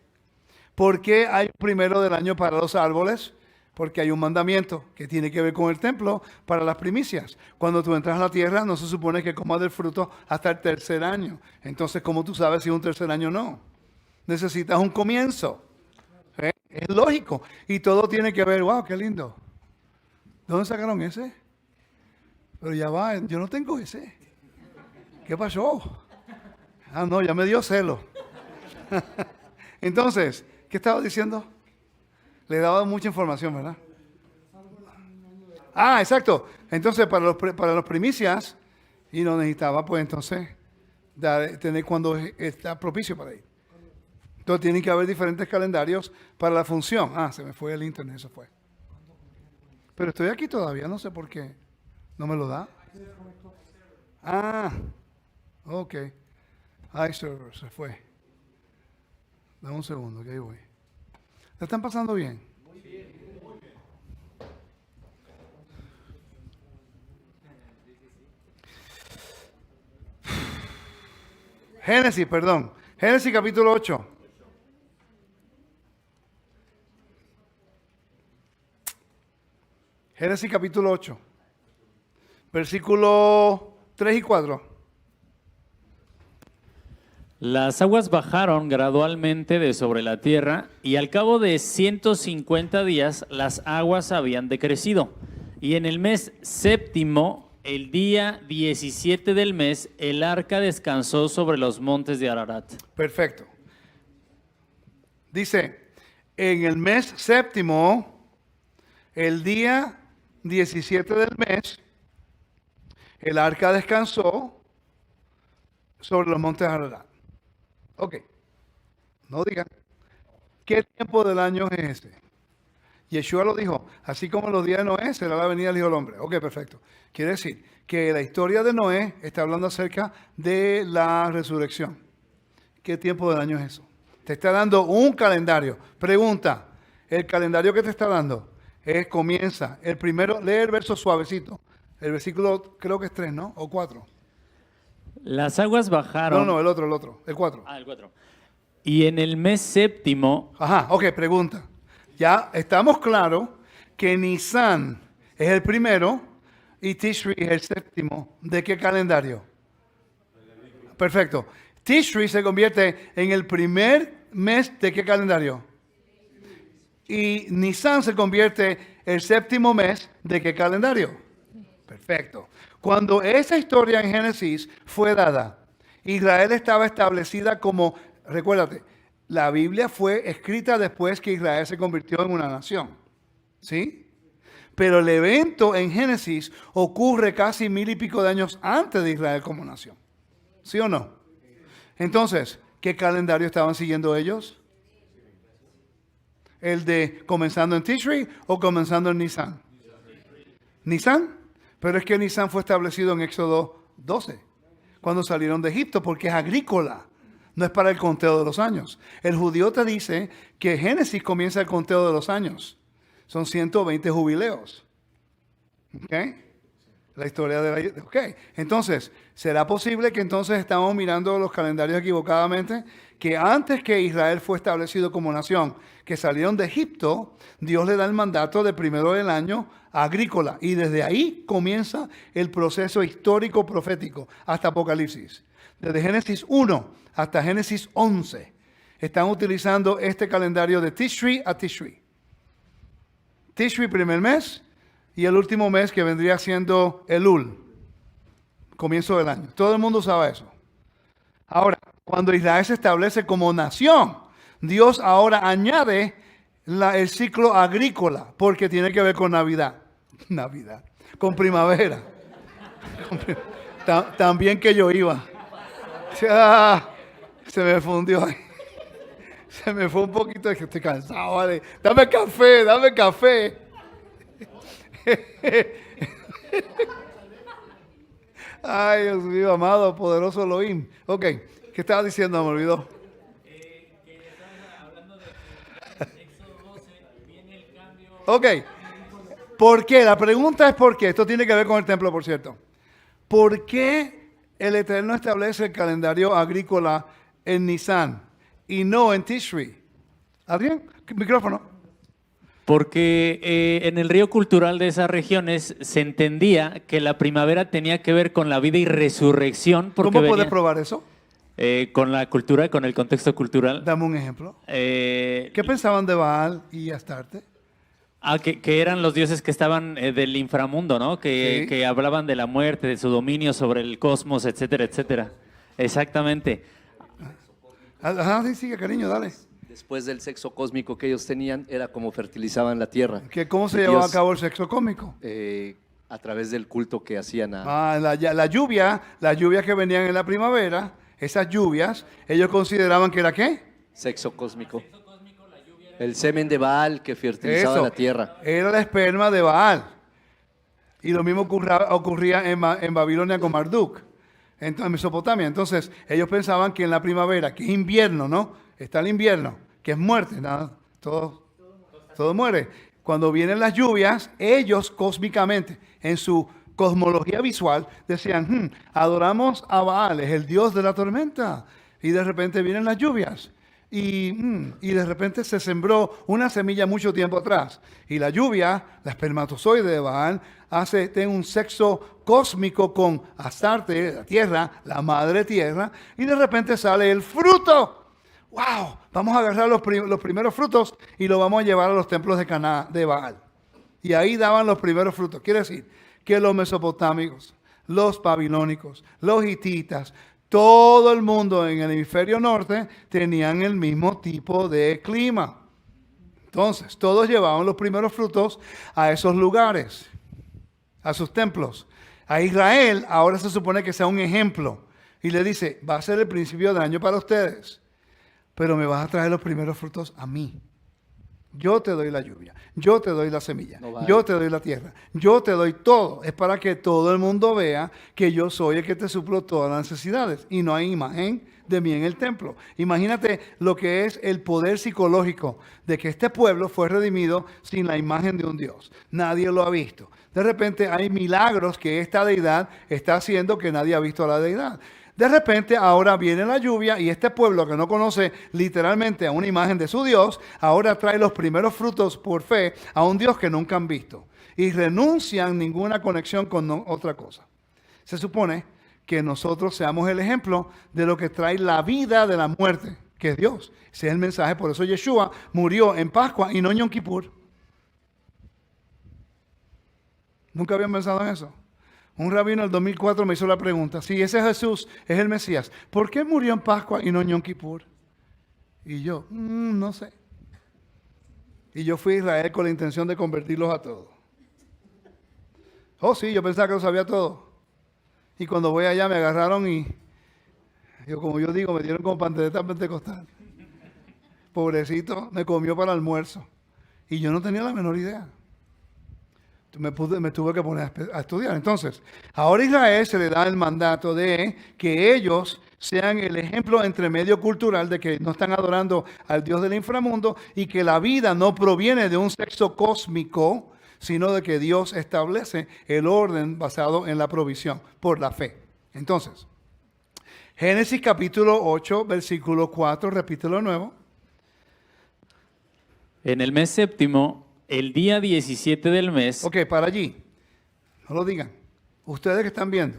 ¿Por qué hay primero del año para los árboles? Porque hay un mandamiento que tiene que ver con el templo para las primicias. Cuando tú entras a la tierra, no se supone que comas del fruto hasta el tercer año. Entonces, ¿cómo tú sabes si es un tercer año o no? Necesitas un comienzo. Es lógico. Y todo tiene que ver, wow, qué lindo. ¿De dónde sacaron ese? Pero ya va, yo no tengo ese. ¿Qué pasó? Ah, no, ya me dio celo. Entonces, ¿qué estaba diciendo? Le he dado mucha información, ¿verdad? Ah, exacto. Entonces, para los primicias, y no necesitaba, pues entonces, tener cuando está propicio para ir. Entonces, tienen que haber diferentes calendarios para la función. Ah, se me fue el internet, eso fue. Pero estoy aquí todavía, no sé por qué. ¿No me lo da? Ah, ok. iServer se fue. Dame un segundo, que ahí voy. ¿La están pasando bien? Génesis, perdón. Génesis capítulo 8. Génesis capítulo 8. Versículo 3 y 4. Las aguas bajaron gradualmente de sobre la tierra y al cabo de 150 días las aguas habían decrecido. Y en el mes séptimo, el día 17 del mes, el arca descansó sobre los montes de Ararat. Perfecto. Dice, en el mes séptimo, el día 17 del mes, el arca descansó sobre los montes de Ararat. Ok, no digan. ¿Qué tiempo del año es ese? Yeshua lo dijo, así como los días de Noé será la venida del Hijo del Hombre. Ok, perfecto. Quiere decir que la historia de Noé está hablando acerca de la resurrección. ¿Qué tiempo del año es eso? Te está dando un calendario. Pregunta, ¿el calendario que te está dando comienza el primero? Lee el verso suavecito. El versículo creo que es 3, ¿no? O 4. Las aguas bajaron. No, el otro, el 4. Ah, el 4. Y en el mes séptimo. Ajá, ok, pregunta. Ya estamos claros que Nisan es el primero y Tishri es el séptimo. ¿De qué calendario? Perfecto. Tishri se convierte en el primer mes de qué calendario? Y Nisan se convierte el séptimo mes de qué calendario? Perfecto. Cuando esa historia en Génesis fue dada, Israel estaba establecida como, recuérdate, la Biblia fue escrita después que Israel se convirtió en una nación. ¿Sí? Pero el evento en Génesis ocurre casi 1000 y pico de años antes de Israel como nación. ¿Sí o no? Entonces, ¿qué calendario estaban siguiendo ellos? ¿El de comenzando en Tishri o comenzando en Nisan? ¿Nisan? Pero es que Nisan fue establecido en Éxodo 12, cuando salieron de Egipto, porque es agrícola, no es para el conteo de los años. El judío te dice que Génesis comienza el conteo de los años. Son 120 jubileos. ¿Ok? La historia de la... Ok, entonces, ¿será posible que entonces estamos mirando los calendarios equivocadamente? Que antes que Israel fue establecido como nación, que salieron de Egipto, Dios le da el mandato de primero del año agrícola. Y desde ahí comienza el proceso histórico profético hasta Apocalipsis. Desde Génesis 1 hasta Génesis 11 están utilizando este calendario de Tishri a Tishri. Tishri primer mes y el último mes que vendría siendo Elul, comienzo del año. Todo el mundo sabe eso. Ahora, cuando Israel se establece como nación, Dios ahora añade el ciclo agrícola, porque tiene que ver con Navidad. Navidad. Con primavera. También que yo iba. Se me fundió ahí. Se me fue un poquito, de que estoy cansado, vale. Dame café, dame café. Ay, Dios mío, amado, poderoso Elohim. Ok, ¿qué estaba diciendo? Me olvidó. Ok, ¿por qué? La pregunta es ¿por qué? Esto tiene que ver con el templo, por cierto. ¿Por qué el Eterno establece el calendario agrícola en Nisan y no en Tishri? ¿Alguien? Micrófono. Porque en el río cultural de esas regiones se entendía que la primavera tenía que ver con la vida y resurrección. Porque ¿Cómo puedes venía, probar eso? con la cultura, con el contexto cultural. Dame un ejemplo. Eh, ¿Qué pensaban de Baal y Astarte? que eran los dioses que estaban del inframundo, ¿no? Sí. Que hablaban de la muerte, de su dominio sobre el cosmos, etcétera, etcétera. Exactamente. Ajá, sí, sigue, cariño, dale. Después del sexo cósmico que ellos tenían, era como fertilizaban la tierra. ¿Cómo se Y llevaba a Dios, cabo el sexo cósmico? a través del culto que hacían a... La lluvia, las lluvias que venían en la primavera, esas lluvias, ellos consideraban que era ¿qué? Sexo cósmico. El semen de Baal que fertilizaba Eso, la tierra. era el esperma de Baal. Y lo mismo ocurría en Babilonia con Marduk, en Mesopotamia. Entonces, ellos pensaban que en la primavera, que es invierno, ¿no? Está el invierno, que es muerte, nada, todo muere. Cuando vienen las lluvias, ellos cósmicamente, en su cosmología visual, decían, adoramos a Baal, es el dios de la tormenta. Y de repente vienen las lluvias. Y de repente se sembró una semilla mucho tiempo atrás. Y la lluvia, la espermatozoide de Baal, tiene un sexo cósmico con Astarte, la tierra, la madre tierra. Y de repente sale el fruto. ¡Wow! Vamos a agarrar los primeros frutos y los vamos a llevar a los templos de Caná de Baal. Y ahí daban los primeros frutos. Quiere decir que los mesopotámicos, los babilónicos, los hititas, todo el mundo en el hemisferio norte tenían el mismo tipo de clima. Entonces, todos llevaban los primeros frutos a esos lugares, a sus templos. A Israel ahora se supone que sea un ejemplo. Y le dice, va a ser el principio del año para ustedes, pero me vas a traer los primeros frutos a mí. Yo te doy la lluvia, yo te doy la semilla, yo te doy la tierra, yo te doy todo. Es para que todo el mundo vea que yo soy el que te suplo todas las necesidades. Y no hay imagen de mí en el templo. Imagínate lo que es el poder psicológico de que este pueblo fue redimido sin la imagen de un Dios. Nadie lo ha visto. De repente hay milagros que esta deidad está haciendo que nadie ha visto a la deidad. De repente ahora viene la lluvia y este pueblo que no conoce literalmente a una imagen de su Dios, ahora trae los primeros frutos por fe a un Dios que nunca han visto. Y renuncian ninguna conexión con otra cosa. Se supone que nosotros seamos el ejemplo de lo que trae la vida de la muerte, que es Dios. Ese es el mensaje, por eso Yeshua murió en Pascua y no en Yom Kippur. ¿Nunca habían pensado en eso? Un rabino en el 2004 me hizo la pregunta, si ese Jesús es el Mesías, ¿por qué murió en Pascua y no en Yom Kippur? Y yo, no sé. Y yo fui a Israel con la intención de convertirlos a todos. Oh, sí, yo pensaba que lo sabía todo. Y cuando voy allá me agarraron y, como yo digo, me dieron como pandereta pentecostal. Pobrecito, me comió para el almuerzo. Y yo no tenía la menor idea. Me tuve que poner a estudiar. Entonces, ahora a Israel se le da el mandato de que ellos sean el ejemplo entre medio cultural de que no están adorando al Dios del inframundo y que la vida no proviene de un sexo cósmico, sino de que Dios establece el orden basado en la provisión, por la fe. Entonces, Génesis capítulo 8, versículo 4, repítelo de nuevo. En el mes séptimo, el día 17 del mes, Ok, para allí. No lo digan. Ustedes que están viendo.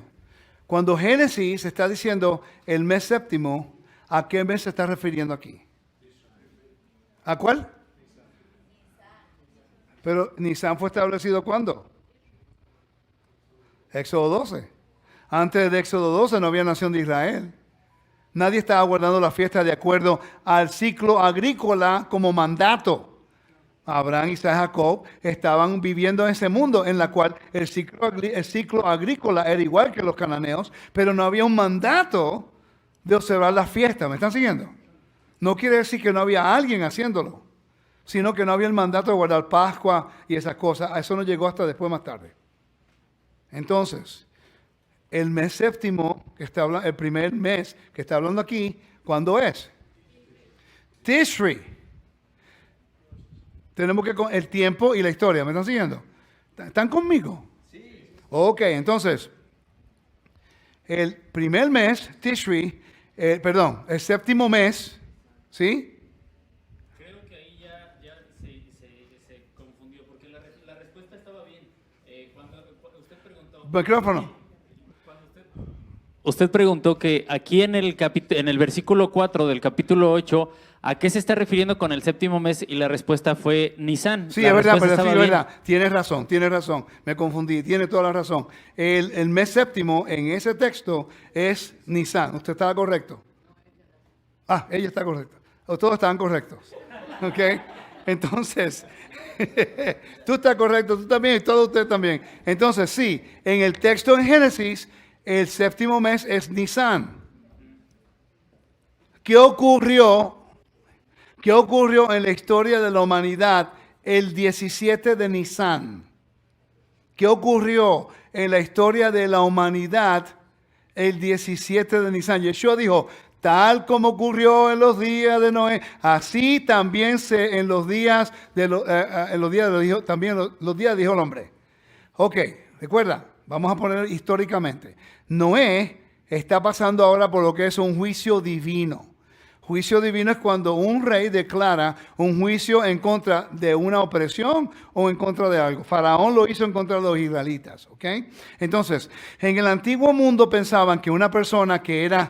Cuando Génesis está diciendo el mes séptimo, ¿a qué mes se está refiriendo aquí? ¿A cuál? Pero Nisan fue establecido ¿cuándo? Éxodo 12. Antes de Éxodo 12 no había nación de Israel. Nadie estaba guardando la fiesta de acuerdo al ciclo agrícola como mandato. Abraham, Isaac y Jacob estaban viviendo en ese mundo en la cual el ciclo agrícola era igual que los cananeos, pero no había un mandato de observar la fiesta. ¿Me están siguiendo? No quiere decir que no había alguien haciéndolo, sino que no había el mandato de guardar Pascua y esas cosas. A eso no llegó hasta después, más tarde. Entonces, el mes séptimo, que está hablando, el primer mes que está hablando aquí, ¿cuándo es? Tishri. Tenemos que el tiempo y la historia. ¿Me están siguiendo? ¿Están conmigo? Sí. Ok, entonces, el primer mes, Tishri, el séptimo mes, ¿sí? creo que ahí ya se confundió, porque la respuesta estaba bien. Cuando usted preguntó... Micrófono. Usted preguntó que aquí en el versículo 4 del capítulo 8, ¿a qué se está refiriendo con el séptimo mes? Y la respuesta fue Nisan. Sí, La es verdad, respuesta pero sí, estaba es bien. verdad. Tienes razón. Me confundí, tiene toda la razón. El mes séptimo en ese texto es Nisan. Usted estaba correcto. Ah, ella está correcta. O todos estaban correctos. ¿Ok? Entonces, tú estás correcto, tú también, y todos ustedes también. Entonces, sí, en el texto en Génesis, el séptimo mes es Nisan. ¿Qué ocurrió en la historia de la humanidad el 17 de Nisan? ¿Qué ocurrió en la historia de la humanidad el 17 de Nisan? Yeshua dijo, tal como ocurrió en los días de Noé, así también en los días de los días del Hijo del Hombre. Ok, recuerda, vamos a poner históricamente. Noé está pasando ahora por lo que es un juicio divino. Juicio divino es cuando un rey declara un juicio en contra de una opresión o en contra de algo. Faraón lo hizo en contra de los israelitas, ¿ok? Entonces, en el antiguo mundo pensaban que una persona que era,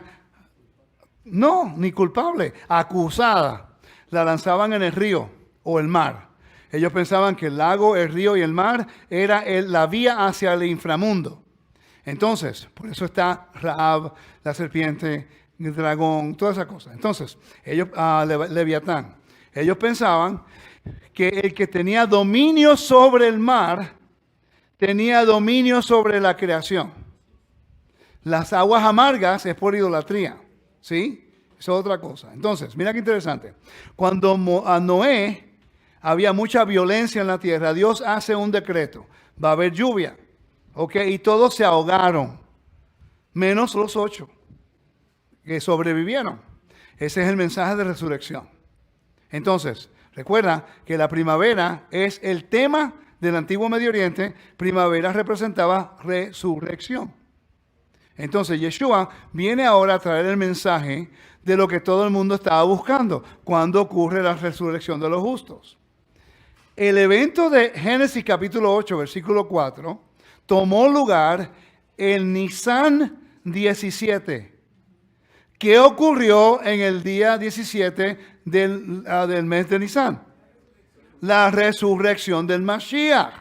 no, ni culpable, acusada, la lanzaban en el río o el mar. Ellos pensaban que el lago, el río y el mar era la vía hacia el inframundo. Entonces, por eso está Rahab, la serpiente, el dragón, todas esas cosas. Entonces, ellos, Leviatán, ellos pensaban que el que tenía dominio sobre el mar, tenía dominio sobre la creación. Las aguas amargas es por idolatría, ¿sí? Eso es otra cosa. Entonces, mira qué interesante. Cuando a Noé había mucha violencia en la tierra, Dios hace un decreto. Va a haber lluvia, ¿ok? Y todos se ahogaron, menos los 8 que sobrevivieron. Ese es el mensaje de resurrección. Entonces, recuerda que la primavera es el tema del antiguo Medio Oriente. Primavera representaba resurrección. Entonces, Yeshua viene ahora a traer el mensaje de lo que todo el mundo estaba buscando. ¿Cuándo ocurre la resurrección de los justos? El evento de Génesis capítulo 8, versículo 4, tomó lugar en Nisan 17. ¿Qué ocurrió en el día 17 del mes de Nisan? La resurrección del Mashiach.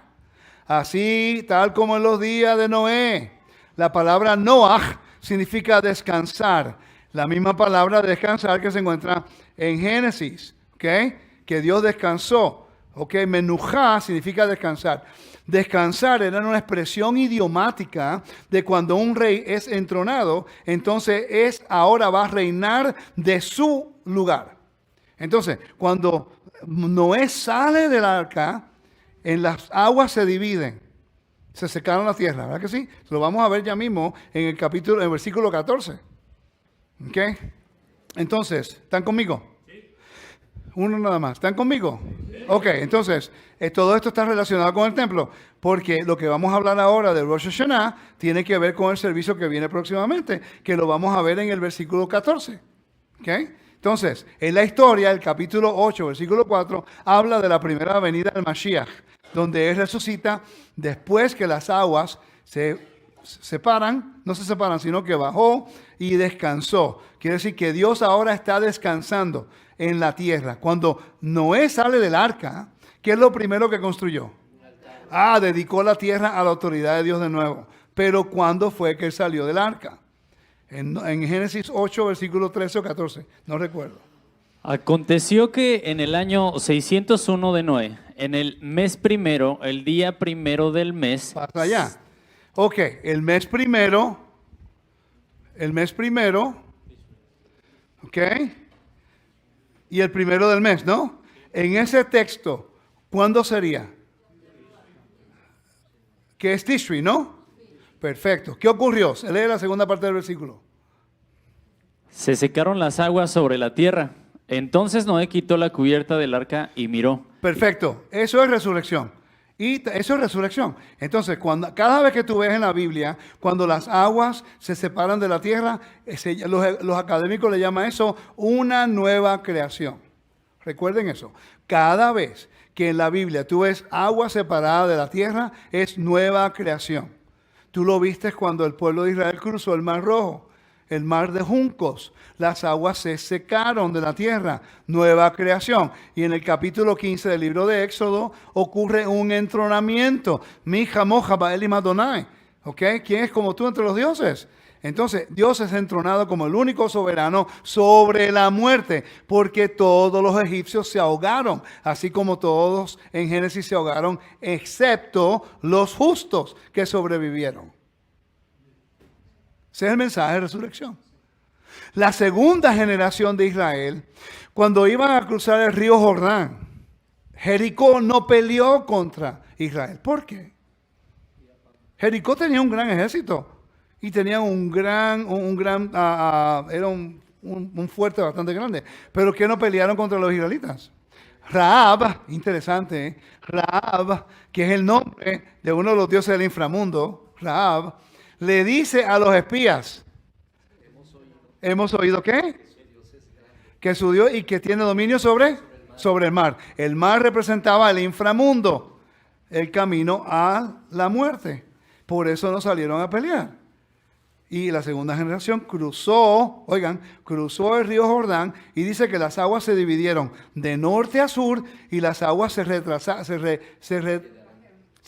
Así, tal como en los días de Noé. La palabra Noach significa descansar. La misma palabra descansar que se encuentra en Génesis. ¿Ok? Que Dios descansó. ¿Ok? Menujá significa descansar. Descansar era una expresión idiomática de cuando un rey es entronado, entonces ahora va a reinar de su lugar. Entonces, cuando Noé sale del arca, en las aguas se dividen, se secaron la tierra, ¿verdad que sí? Lo vamos a ver ya mismo en en el versículo 14. ¿Ok? Entonces, ¿están conmigo? Sí. Uno nada más. ¿Están conmigo? Ok, entonces, todo esto está relacionado con el templo, porque lo que vamos a hablar ahora de Rosh Hashanah tiene que ver con el servicio que viene próximamente, que lo vamos a ver en el versículo 14. ¿Ok? Entonces, en la historia, el capítulo 8, versículo 4, habla de la primera venida del Mashiach, donde Él resucita después que las aguas se separan, no se separan, sino que bajó y descansó. Quiere decir que Dios ahora está descansando en la tierra. Cuando Noé sale del arca, ¿qué es lo primero que construyó? Dedicó la tierra a la autoridad de Dios de nuevo. Pero ¿cuándo fue que él salió del arca? En Génesis 8, versículo 13 o 14, no recuerdo. Aconteció que en el año 601 de Noé, en el mes primero, el día primero del mes. Pasa allá. Ok, el mes primero, ok, y el primero del mes, ¿no? En ese texto, ¿cuándo sería? Que es Tishri, ¿no? Perfecto. ¿Qué ocurrió? Se lee la segunda parte del versículo. Se secaron las aguas sobre la tierra. Entonces Noé quitó la cubierta del arca y miró. Perfecto. Eso es resurrección. Y eso es resurrección. Entonces, cada vez que tú ves en la Biblia, cuando las aguas se separan de la tierra, los académicos le llaman eso una nueva creación. Recuerden eso. Cada vez que en la Biblia tú ves agua separada de la tierra, es nueva creación. Tú lo viste cuando el pueblo de Israel cruzó el Mar Rojo, el mar de juncos. Las aguas se secaron de la tierra, nueva creación. Y en el capítulo 15 del libro de Éxodo ocurre un entronamiento. Mija moja ba'elim Adonai. ¿Ok? ¿Quién es como tú entre los dioses? Entonces, Dios es entronado como el único soberano sobre la muerte, porque todos los egipcios se ahogaron, así como todos en Génesis se ahogaron, excepto los justos que sobrevivieron. Ese es el mensaje de resurrección. La segunda generación de Israel, cuando iban a cruzar el río Jordán, Jericó no peleó contra Israel. ¿Por qué? Jericó tenía un gran ejército y tenía era un fuerte bastante grande. Pero ¿qué no pelearon contra los israelitas? Rahab, interesante, ¿eh? Rahab, que es el nombre de uno de los dioses del inframundo, Rahab, le dice a los espías, ¿hemos oído qué? Que su Dios y que tiene dominio sobre el mar. El mar representaba el inframundo, el camino a la muerte. Por eso no salieron a pelear. Y la segunda generación cruzó el río Jordán y dice que las aguas se dividieron de norte a sur y las aguas se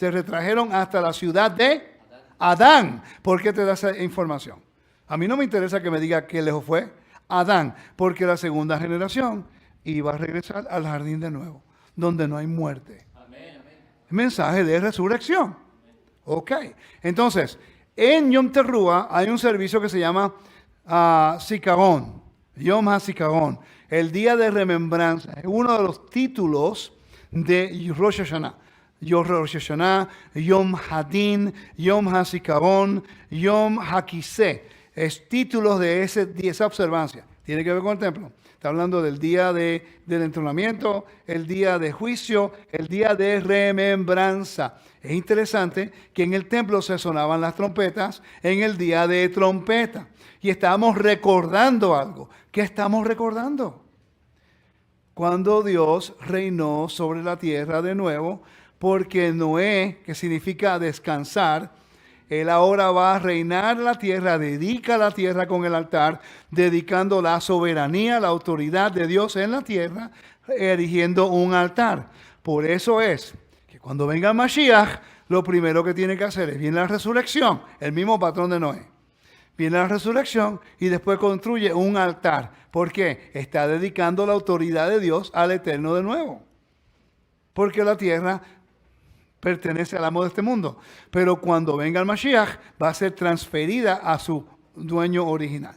retrajeron hasta la ciudad de Adán. ¿Por qué te da esa información? A mí no me interesa que me diga qué lejos fue. Adán, porque la segunda generación iba a regresar al jardín de nuevo, donde no hay muerte. Amén. Mensaje de resurrección. Ok, entonces, en Yom Teruah hay un servicio que se llama Zikaron, Yom HaZikaron, el día de remembranza. Es uno de los títulos de Rosh Hashanah. Rosh Hashanah, Yom Hadin, Yom HaZikaron, Yom HaKiseh. Es títulos de esa observancia. Tiene que ver con el templo. Está hablando del día del entronamiento, el día de juicio, el día de remembranza. Es interesante que en el templo se sonaban las trompetas en el día de trompeta. Y estábamos recordando algo. ¿Qué estamos recordando? Cuando Dios reinó sobre la tierra de nuevo, porque Noé, que significa descansar, él ahora va a reinar la tierra, dedica la tierra con el altar, dedicando la soberanía, la autoridad de Dios en la tierra, erigiendo un altar. Por eso es que cuando venga el Mashiach, lo primero que tiene que hacer es, viene la resurrección, el mismo patrón de Noé. Viene la resurrección y después construye un altar. ¿Por qué? Está dedicando la autoridad de Dios al Eterno de nuevo. Porque la tierra pertenece al amo de este mundo. Pero cuando venga el Mashiach, va a ser transferida a su dueño original.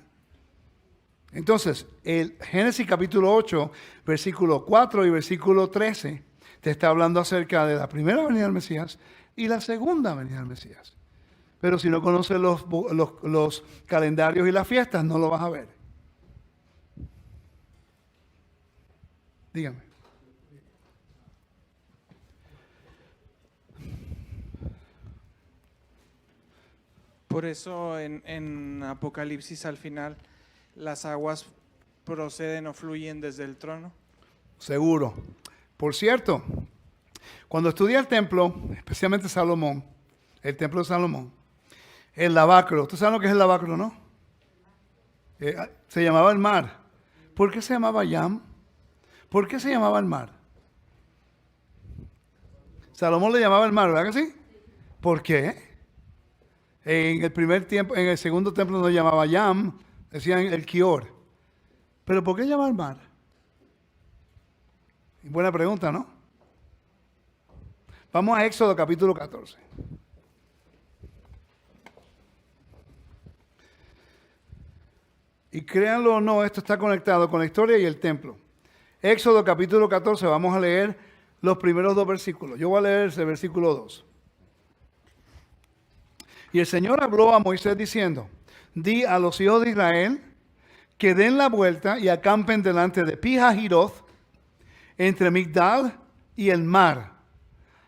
Entonces, el Génesis capítulo 8, versículo 4 y versículo 13, te está hablando acerca de la primera venida del Mesías y la segunda venida del Mesías. Pero si no conoces los calendarios y las fiestas, no lo vas a ver. Dígame. Por eso en Apocalipsis al final las aguas proceden o fluyen desde el trono. Seguro. Por cierto, cuando estudia el templo, especialmente Salomón, el templo de Salomón, el lavacro, ¿tú sabes lo que es el lavacro, no? Se llamaba el mar. ¿Por qué se llamaba Yam? ¿Por qué se llamaba el mar? Salomón le llamaba el mar, ¿verdad que sí? ¿Por qué? En el primer tiempo, en el segundo templo no llamaba Yam, decían el Kior. ¿Pero por qué llamaba el mar? Buena pregunta, ¿no? Vamos a Éxodo capítulo 14. Y créanlo o no, esto está conectado con la historia y el templo. Éxodo capítulo 14, vamos a leer los primeros 2 versículos. Yo voy a leer el versículo 2. Y el Señor habló a Moisés diciendo, di a los hijos de Israel que den la vuelta y acampen delante de Pi-Hahiroth, entre Migdal y el mar.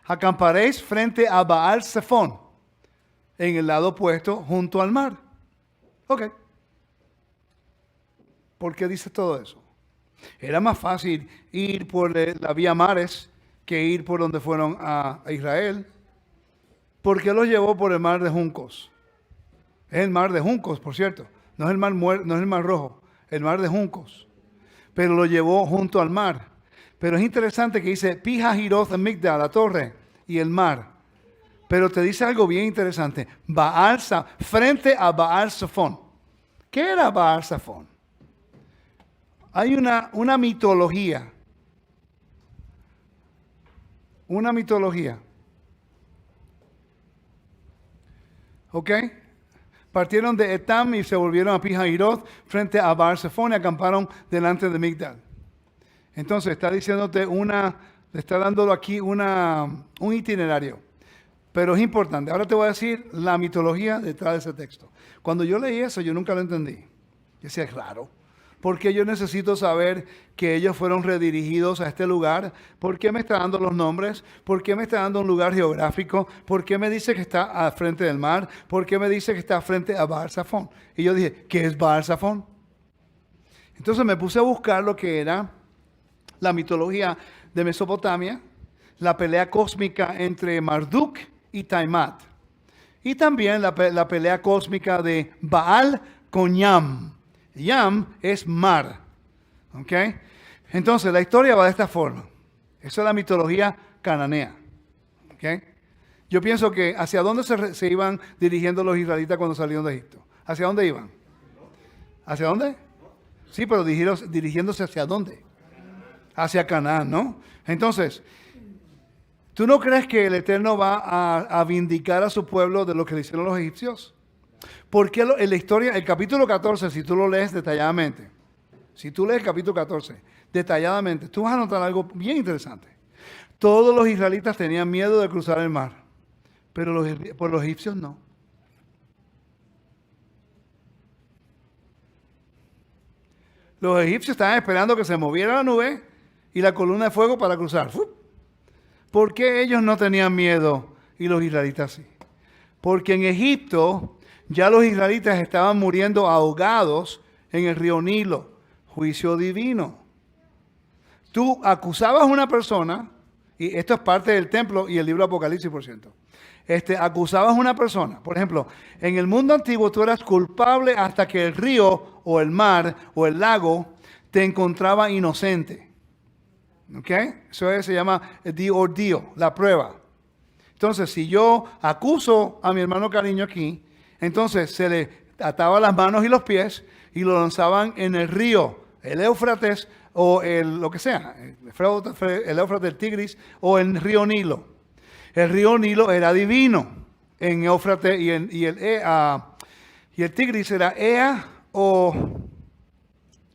Acamparéis frente a Baal-Zephón, en el lado opuesto, junto al mar. Ok. ¿Por qué dice todo eso? Era más fácil ir por la vía mares que ir por donde fueron a Israel. ¿Por qué los llevó por el mar de juncos? Es el mar de juncos, por cierto. No es el mar, no es el mar rojo, el mar de juncos. Pero lo llevó junto al mar. Pero es interesante que dice Pi-Hahiroth Migdal, la torre y el mar. Pero te dice algo bien interesante. Frente a Baal-Zephón. ¿Qué era Baal-Zephón? Hay una mitología. Una mitología. ¿Ok? Partieron de Etam y se volvieron a Pi-Hahiroth frente a Baal-Zephón y acamparon delante de Migdal. Entonces está diciéndote le está dándolo aquí un itinerario. Pero es importante. Ahora te voy a decir la mitología detrás de ese texto. Cuando yo leí eso, yo nunca lo entendí. Yo decía, es raro. ¿Por qué yo necesito saber que ellos fueron redirigidos a este lugar? ¿Por qué me está dando los nombres? ¿Por qué me está dando un lugar geográfico? ¿Por qué me dice que está al frente del mar? ¿Por qué me dice que está frente a Baal-Zephón? Y yo dije, ¿qué es Baal-Zephón? Entonces me puse a buscar lo que era la mitología de Mesopotamia, la pelea cósmica entre Marduk y Tiamat. Y también la pelea cósmica de Baal con Yam. Yam es mar. ¿Ok? Entonces la historia va de esta forma. Esa es la mitología cananea. ¿Ok? Yo pienso que hacia dónde se iban dirigiendo los israelitas cuando salieron de Egipto. ¿Hacia dónde iban? ¿Hacia dónde? Sí, pero dirigiéndose hacia dónde. Hacia Canaán, ¿no? Entonces, ¿tú no crees que el Eterno va a vindicar a su pueblo de lo que le hicieron los egipcios? Porque en la historia, el capítulo 14, si tú lo lees detalladamente, detalladamente, tú vas a notar algo bien interesante. Todos los israelitas tenían miedo de cruzar el mar, pero los egipcios no. Los egipcios estaban esperando que se moviera la nube y la columna de fuego para cruzar. ¿Por qué ellos no tenían miedo y los israelitas sí? Porque en Egipto ya los israelitas estaban muriendo ahogados en el río Nilo. Juicio divino. Tú acusabas a una persona, y esto es parte del templo y el libro de Apocalipsis, por cierto. Acusabas a una persona. Por ejemplo, en el mundo antiguo tú eras culpable hasta que el río o el mar o el lago te encontraba inocente. ¿Ok? Eso se llama the ordeal, la prueba. Entonces, si yo acuso a mi hermano Cariño aquí, entonces se le ataba las manos y los pies y lo lanzaban en el río, el Éufrates o lo que sea, el Éufrates, el Tigris o el río Nilo. El río Nilo era divino en Éufrates y el Tigris era Ea o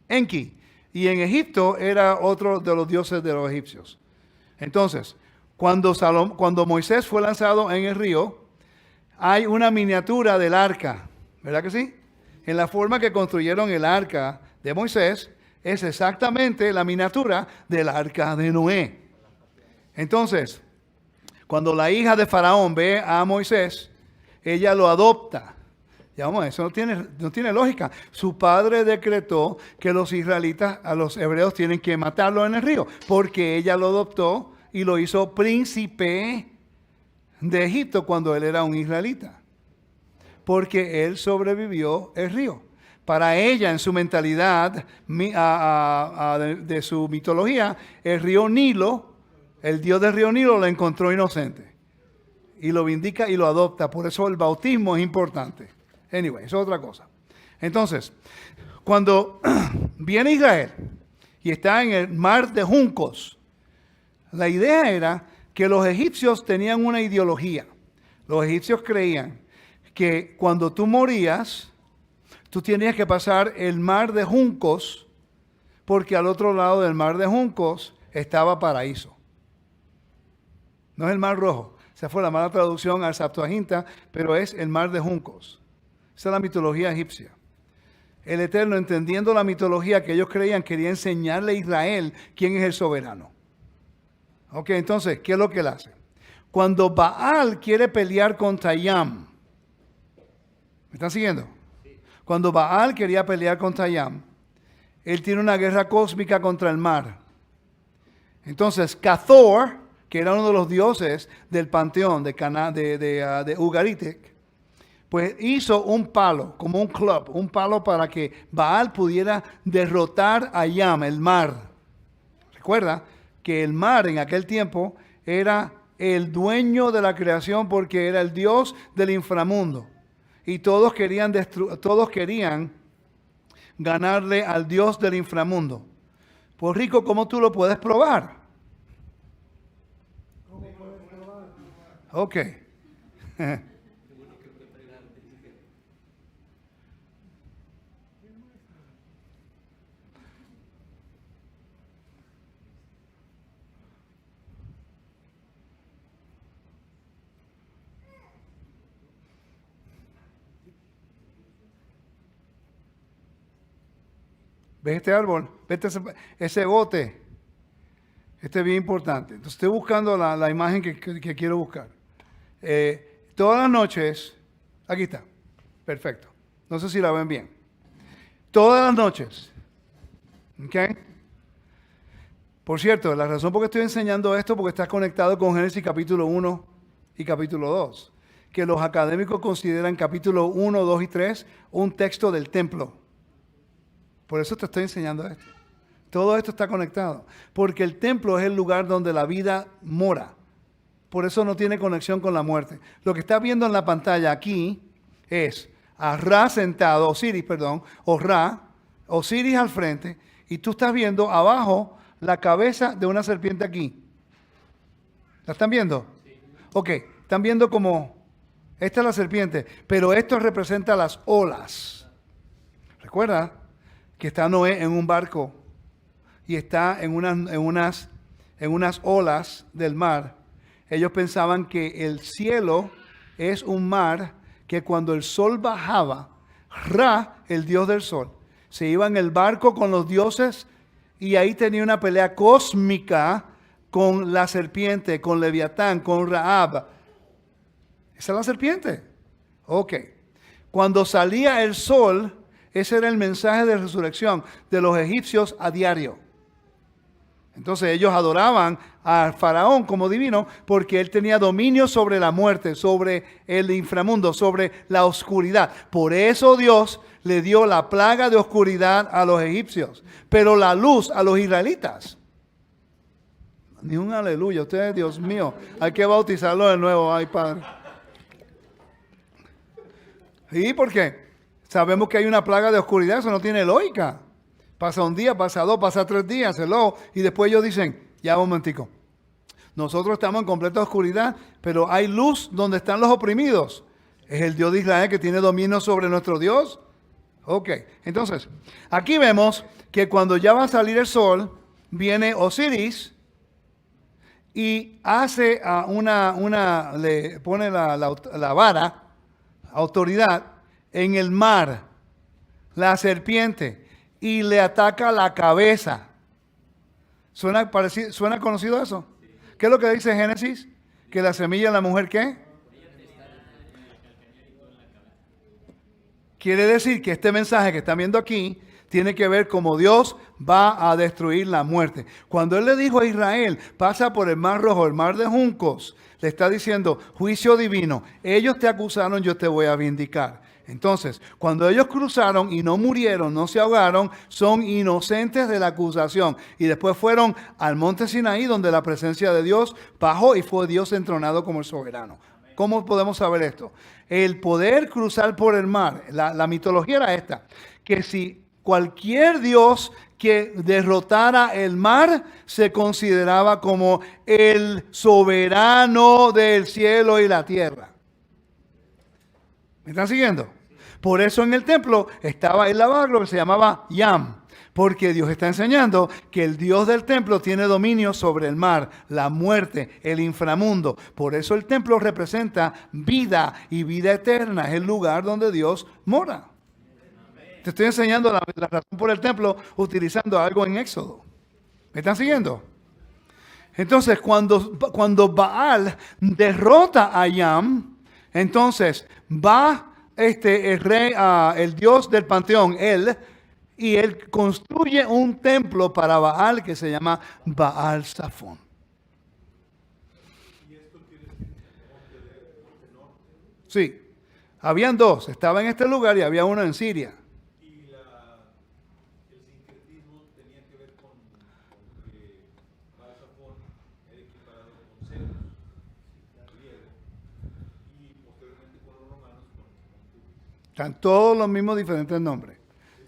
Enki. Y en Egipto era otro de los dioses de los egipcios. Entonces, cuando Moisés fue lanzado en el río, hay una miniatura del arca, ¿verdad que sí? En la forma que construyeron el arca de Moisés, es exactamente la miniatura del arca de Noé. Entonces, cuando la hija de Faraón ve a Moisés, ella lo adopta. Ya vamos, eso no tiene lógica. Su padre decretó que los israelitas, a los hebreos, tienen que matarlo en el río, porque ella lo adoptó y lo hizo príncipe de Egipto cuando él era un israelita. Porque él sobrevivió el río. Para ella, en su mentalidad de su mitología, el río Nilo, el dios del río Nilo, lo encontró inocente. Y lo vindica y lo adopta. Por eso el bautismo es importante. Anyway, eso es otra cosa. Entonces, cuando viene Israel y está en el mar de juncos, la idea era que los egipcios tenían una ideología. Los egipcios creían que cuando tú morías, tú tenías que pasar el mar de juncos, porque al otro lado del mar de juncos estaba paraíso. No es el mar rojo. Esa fue la mala traducción al Septuaginta, pero es el mar de juncos. Esa es la mitología egipcia. El Eterno, entendiendo la mitología que ellos creían, quería enseñarle a Israel quién es el soberano. Ok, entonces, ¿qué es lo que él hace? Cuando Baal quiere pelear contra Yam, ¿me están siguiendo? Cuando Baal quería pelear contra Yam, él tiene una guerra cósmica contra el mar. Entonces, Cathor, que era uno de los dioses del panteón de Ugaritic, pues hizo un palo, como un club, un palo para que Baal pudiera derrotar a Yam, el mar. Recuerda que el mar en aquel tiempo era el dueño de la creación porque era el dios del inframundo. Y todos querían ganarle al dios del inframundo. Pues Rico, ¿cómo tú lo puedes probar? Ok. ¿Ves este árbol? ¿Ves ese bote? Este es bien importante. Entonces estoy buscando la imagen que quiero buscar. Todas las noches, aquí está, perfecto. No sé si la ven bien. Todas las noches, ¿ok? Por cierto, la razón por qué estoy enseñando esto, porque está conectado con Génesis capítulo 1 y capítulo 2, que los académicos consideran capítulo 1, 2 y 3 un texto del templo. Por eso te estoy enseñando esto. Todo esto está conectado. Porque el templo es el lugar donde la vida mora. Por eso no tiene conexión con la muerte. Lo que estás viendo en la pantalla aquí es a Ra sentado, Osiris al frente, y tú estás viendo abajo la cabeza de una serpiente aquí. ¿La están viendo? Sí. Ok, están viendo como, esta es la serpiente, pero esto representa las olas. Recuerda que está Noé en un barco y está en unas olas del mar. Ellos pensaban que el cielo es un mar que cuando el sol bajaba, Ra, el dios del sol, se iba en el barco con los dioses y ahí tenía una pelea cósmica con la serpiente, con Leviatán, con Rahab. Esa es la serpiente. Ok. Cuando salía el sol, ese era el mensaje de resurrección de los egipcios a diario. Entonces ellos adoraban a Faraón como divino porque él tenía dominio sobre la muerte, sobre el inframundo, sobre la oscuridad. Por eso Dios le dio la plaga de oscuridad a los egipcios, pero la luz a los israelitas. Ni un aleluya. Ustedes, Dios mío, hay que bautizarlo de nuevo. Ay, Padre. ¿Y por qué? Sabemos que hay una plaga de oscuridad, eso no tiene lógica. Pasa un día, pasa 2, pasa 3 días, y después ellos dicen, ya un momentico, nosotros estamos en completa oscuridad, pero hay luz donde están los oprimidos. Es el Dios de Israel que tiene dominio sobre nuestro Dios. Ok, entonces, aquí vemos que cuando ya va a salir el sol, viene Osiris y hace le pone la vara, autoridad, en el mar, la serpiente. y le ataca la cabeza. ¿Suena conocido eso? ¿Qué es lo que dice Génesis? Que la semilla de la mujer, ¿qué? Quiere decir que este mensaje que están viendo aquí tiene que ver cómo Dios va a destruir la muerte. Cuando Él le dijo a Israel, pasa por el mar rojo, el mar de juncos, le está diciendo, juicio divino, ellos te acusaron, yo te voy a vindicar. Entonces, cuando ellos cruzaron y no murieron, no se ahogaron, son inocentes de la acusación. Y después fueron al monte Sinaí, donde la presencia de Dios bajó y fue Dios entronado como el soberano. ¿Cómo podemos saber esto? El poder cruzar por el mar, la mitología era esta, que si cualquier dios que derrotara el mar se consideraba como el soberano del cielo y la tierra. ¿Me están siguiendo? Por eso en el templo estaba el lavablo que se llamaba Yam. Porque Dios está enseñando que el Dios del templo tiene dominio sobre el mar, la muerte, el inframundo. Por eso el templo representa vida y vida eterna. Es el lugar donde Dios mora. Te estoy enseñando la razón por el templo utilizando algo en Éxodo. ¿Me están siguiendo? Entonces, cuando Baal derrota a Yam, entonces va el rey, el dios del panteón, y él construye un templo para Baal que se llama Baal Zafón. Sí, habían dos, estaba en este lugar y había uno en Siria. Están todos los mismos diferentes nombres.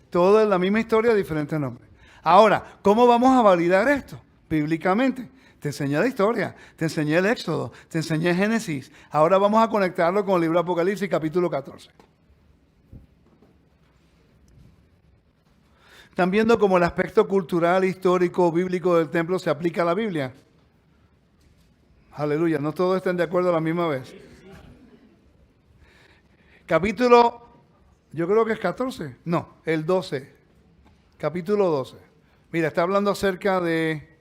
Toda la misma historia, diferentes nombres. Ahora, ¿cómo vamos a validar esto? Bíblicamente. Te enseñé la historia, te enseñé el Éxodo, te enseñé Génesis. Ahora vamos a conectarlo con el libro de Apocalipsis, capítulo 14. ¿Están viendo cómo el aspecto cultural, histórico, bíblico del templo se aplica a la Biblia? Aleluya, no todos están de acuerdo a la misma vez. Capítulo, yo creo que es 14, no, el 12, capítulo 12. Mira, está hablando acerca de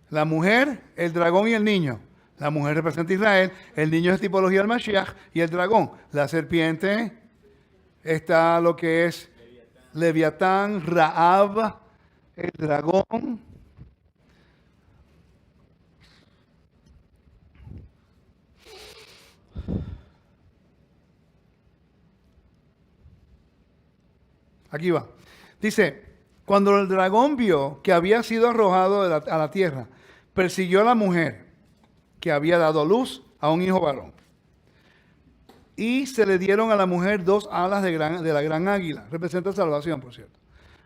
la mujer, el dragón y el niño. La mujer representa a Israel, el niño es tipología del Mashiach y el dragón. La serpiente está lo que es Leviatán, Raab, el dragón. Aquí va. Dice, cuando el dragón vio que había sido arrojado a la tierra, persiguió a la mujer que había dado luz a un hijo varón. Y se le dieron a la mujer 2 alas de la gran águila, representa salvación, por cierto,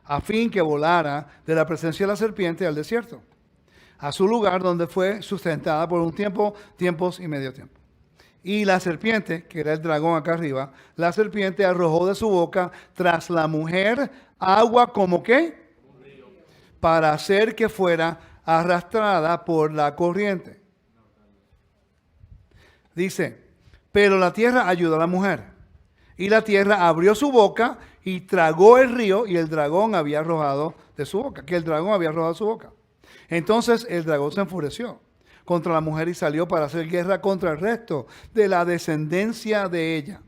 a fin que volara de la presencia de la serpiente al desierto, a su lugar donde fue sustentada por un tiempo, tiempos y medio tiempo. Y la serpiente, que era el dragón acá arriba, la serpiente arrojó de su boca tras la mujer agua como ¿qué? Para hacer que fuera arrastrada por la corriente. Dice, pero la tierra ayudó a la mujer. Y la tierra abrió su boca y tragó el río y el dragón había arrojado de su boca. Que el dragón había arrojado de su boca. Entonces el dragón se enfureció contra la mujer y salió para hacer guerra contra el resto de la descendencia de ella,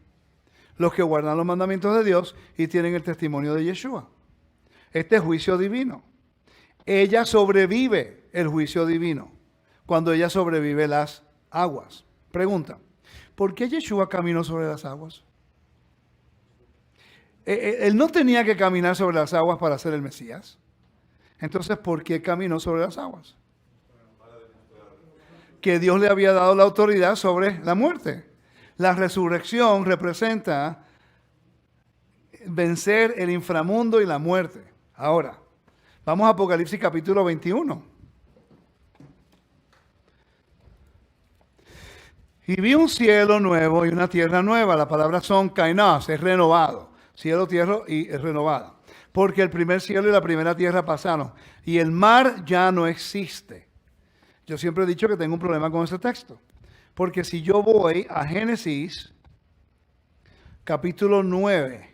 los que guardan los mandamientos de Dios y tienen el testimonio de Yeshua. Este es juicio divino. Ella sobrevive el juicio divino cuando ella sobrevive las aguas. Pregunta, ¿por qué Yeshua caminó sobre las aguas? Él no tenía que caminar sobre las aguas para ser el Mesías. Entonces, ¿por qué caminó sobre las aguas? Que Dios le había dado la autoridad sobre la muerte. La resurrección representa vencer el inframundo y la muerte. Ahora, vamos a Apocalipsis capítulo 21. Y vi un cielo nuevo y una tierra nueva. La palabra son kainos, es renovado. Cielo, tierra y es renovada. Porque el primer cielo y la primera tierra pasaron. Y el mar ya no existe. Yo siempre he dicho que tengo un problema con ese texto. Porque si yo voy a Génesis, capítulo 9.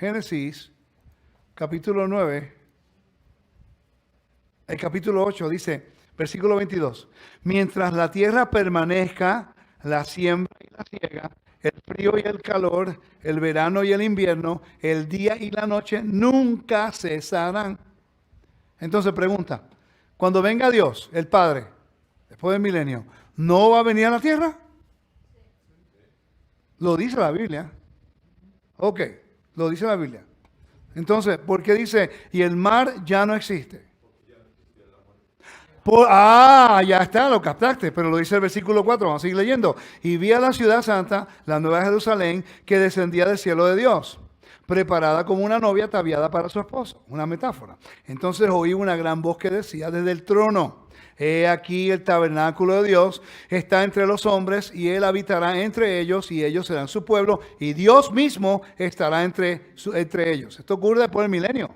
Génesis, capítulo 9, el capítulo 8 dice, versículo 22, mientras la tierra permanezca, la siembra y la siega, el frío y el calor, el verano y el invierno, el día y la noche nunca cesarán. Entonces pregunta, cuando venga Dios, el Padre, después del milenio, ¿no va a venir a la tierra? Lo dice la Biblia. Ok, lo dice la Biblia. Entonces, ¿por qué dice, y el mar ya no existe? Ya está, lo captaste, pero lo dice el versículo 4, vamos a seguir leyendo. Y vi a la ciudad santa, la nueva Jerusalén, que descendía del cielo de Dios, preparada como una novia ataviada para su esposo, una metáfora. Entonces oí una gran voz que decía desde el trono, he aquí el tabernáculo de Dios está entre los hombres y Él habitará entre ellos y ellos serán su pueblo y Dios mismo estará entre ellos. Esto ocurre después del milenio.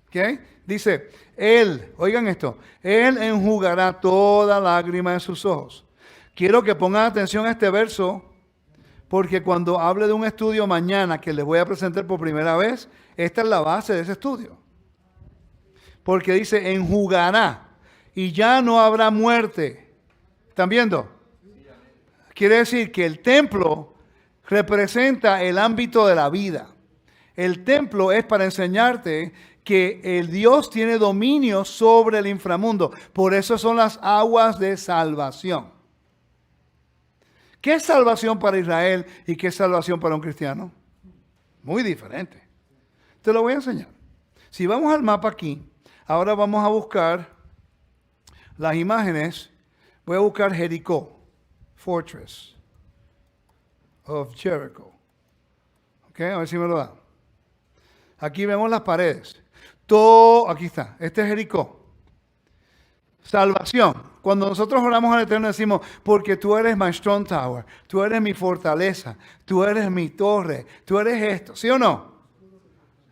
¿Ok? Dice, Él, oigan esto, Él enjugará toda lágrima de sus ojos. Quiero que pongan atención a este verso, porque cuando hable de un estudio mañana que les voy a presentar por primera vez, esta es la base de ese estudio. Porque dice, enjugará, y ya no habrá muerte. ¿Están viendo? Quiere decir que el templo representa el ámbito de la vida. El templo es para enseñarte que el Dios tiene dominio sobre el inframundo. Por eso son las aguas de salvación. ¿Qué es salvación para Israel y qué es salvación para un cristiano? Muy diferente. Te lo voy a enseñar. Si vamos al mapa aquí, ahora vamos a buscar las imágenes. Voy a buscar Jericó, Fortress of Jericho. Ok, a ver si me lo da. Aquí vemos las paredes. Aquí está, este es Jericó. Salvación. Cuando nosotros oramos al Eterno decimos, porque tú eres my strong tower, tú eres mi fortaleza, tú eres mi torre, tú eres esto, ¿sí o no?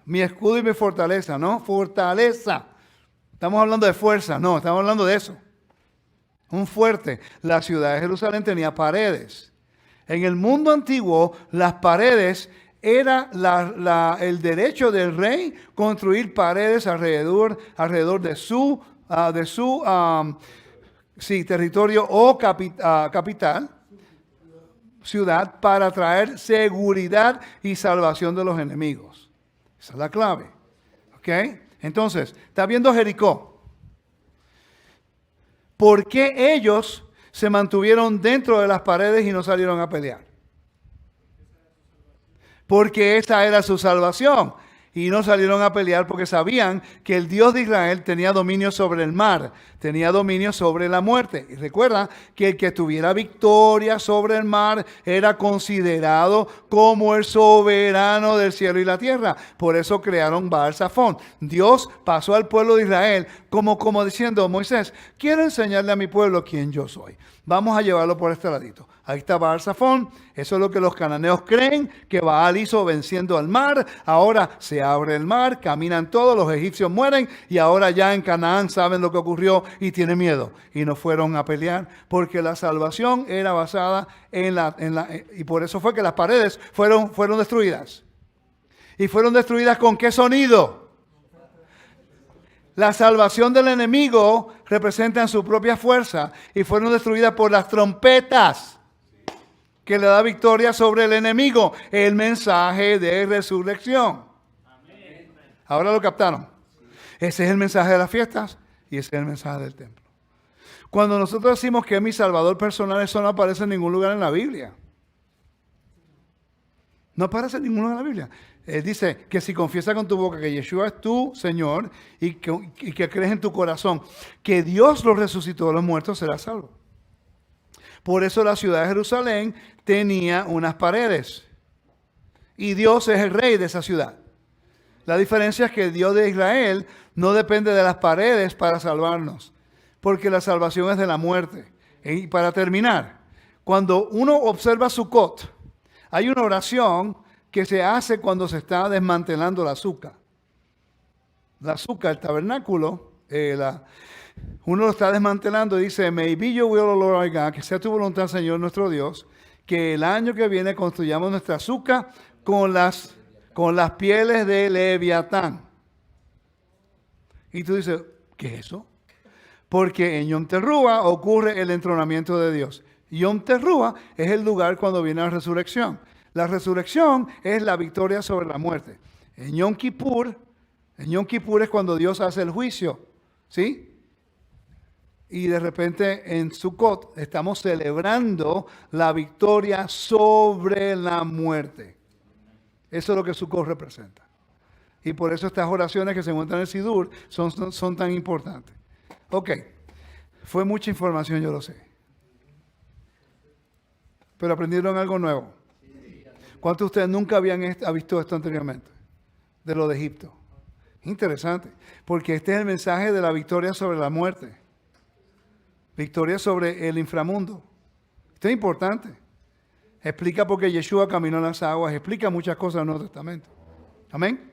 Mi escudo y mi fortaleza, ¿no? Fortaleza. Estamos hablando de fuerza, no, estamos hablando de eso. Un fuerte. La ciudad de Jerusalén tenía paredes. En el mundo antiguo, las paredes era el derecho del rey construir paredes alrededor de su territorio o capital, ciudad, para traer seguridad y salvación de los enemigos. Esa es la clave. ¿Ok? Entonces, está viendo Jericó. ¿Por qué ellos se mantuvieron dentro de las paredes y no salieron a pelear? Porque esa era su salvación. Y no salieron a pelear porque sabían que el Dios de Israel tenía dominio sobre el mar, tenía dominio sobre la muerte. Y recuerda que el que tuviera victoria sobre el mar era considerado como el soberano del cielo y la tierra. Por eso crearon Baal-Zafón. Dios pasó al pueblo de Israel como diciendo, Moisés, quiero enseñarle a mi pueblo quién yo soy. Vamos a llevarlo por este ladito. Ahí está Baal-Zafón. Eso es lo que los cananeos creen, que Baal hizo venciendo al mar. Ahora se abre el mar, caminan todos, los egipcios mueren y ahora ya en Canaán saben lo que ocurrió y tienen miedo. Y no fueron a pelear porque la salvación era basada y por eso fue que las paredes fueron destruidas. ¿Y fueron destruidas con qué sonido? La salvación del enemigo representa su propia fuerza y fueron destruidas por las trompetas que le da victoria sobre el enemigo, el mensaje de resurrección. Ahora lo captaron. Ese es el mensaje de las fiestas y ese es el mensaje del templo. Cuando nosotros decimos que es mi salvador personal, eso no aparece en ningún lugar en la Biblia. No aparece en ningún lugar en la Biblia. Él dice que si confiesas con tu boca que Yeshua es tu Señor y que crees en tu corazón que Dios lo resucitó de los muertos, serás salvo. Por eso la ciudad de Jerusalén tenía unas paredes. Y Dios es el rey de esa ciudad. La diferencia es que el Dios de Israel no depende de las paredes para salvarnos. Porque la salvación es de la muerte. Y para terminar, cuando uno observa Sukkot, hay una oración que se hace cuando se está desmantelando la azúcar. La azúcar, el tabernáculo, uno lo está desmantelando y dice, May be your will, O Lord our God, que sea tu voluntad, Señor nuestro Dios, que el año que viene construyamos nuestra azúcar con las con las pieles de Leviatán. Y tú dices, ¿qué es eso? Porque en Yom Teruah ocurre el entronamiento de Dios. Yom Teruah es el lugar cuando viene la resurrección. La resurrección es la victoria sobre la muerte. En Yom Kippur es cuando Dios hace el juicio, ¿sí? Y de repente en Sukkot estamos celebrando la victoria sobre la muerte. Eso es lo que Sukkot representa. Y por eso estas oraciones que se encuentran en el Sidur son tan importantes. Ok, fue mucha información, yo lo sé. Pero aprendieron algo nuevo. ¿Cuántos de ustedes nunca habían visto esto anteriormente? De lo de Egipto. Interesante, porque este es el mensaje de la victoria sobre la muerte. Victoria sobre el inframundo. Esto es importante. Explica por qué Yeshua caminó en las aguas, explica muchas cosas en el Nuevo Testamento. Amén.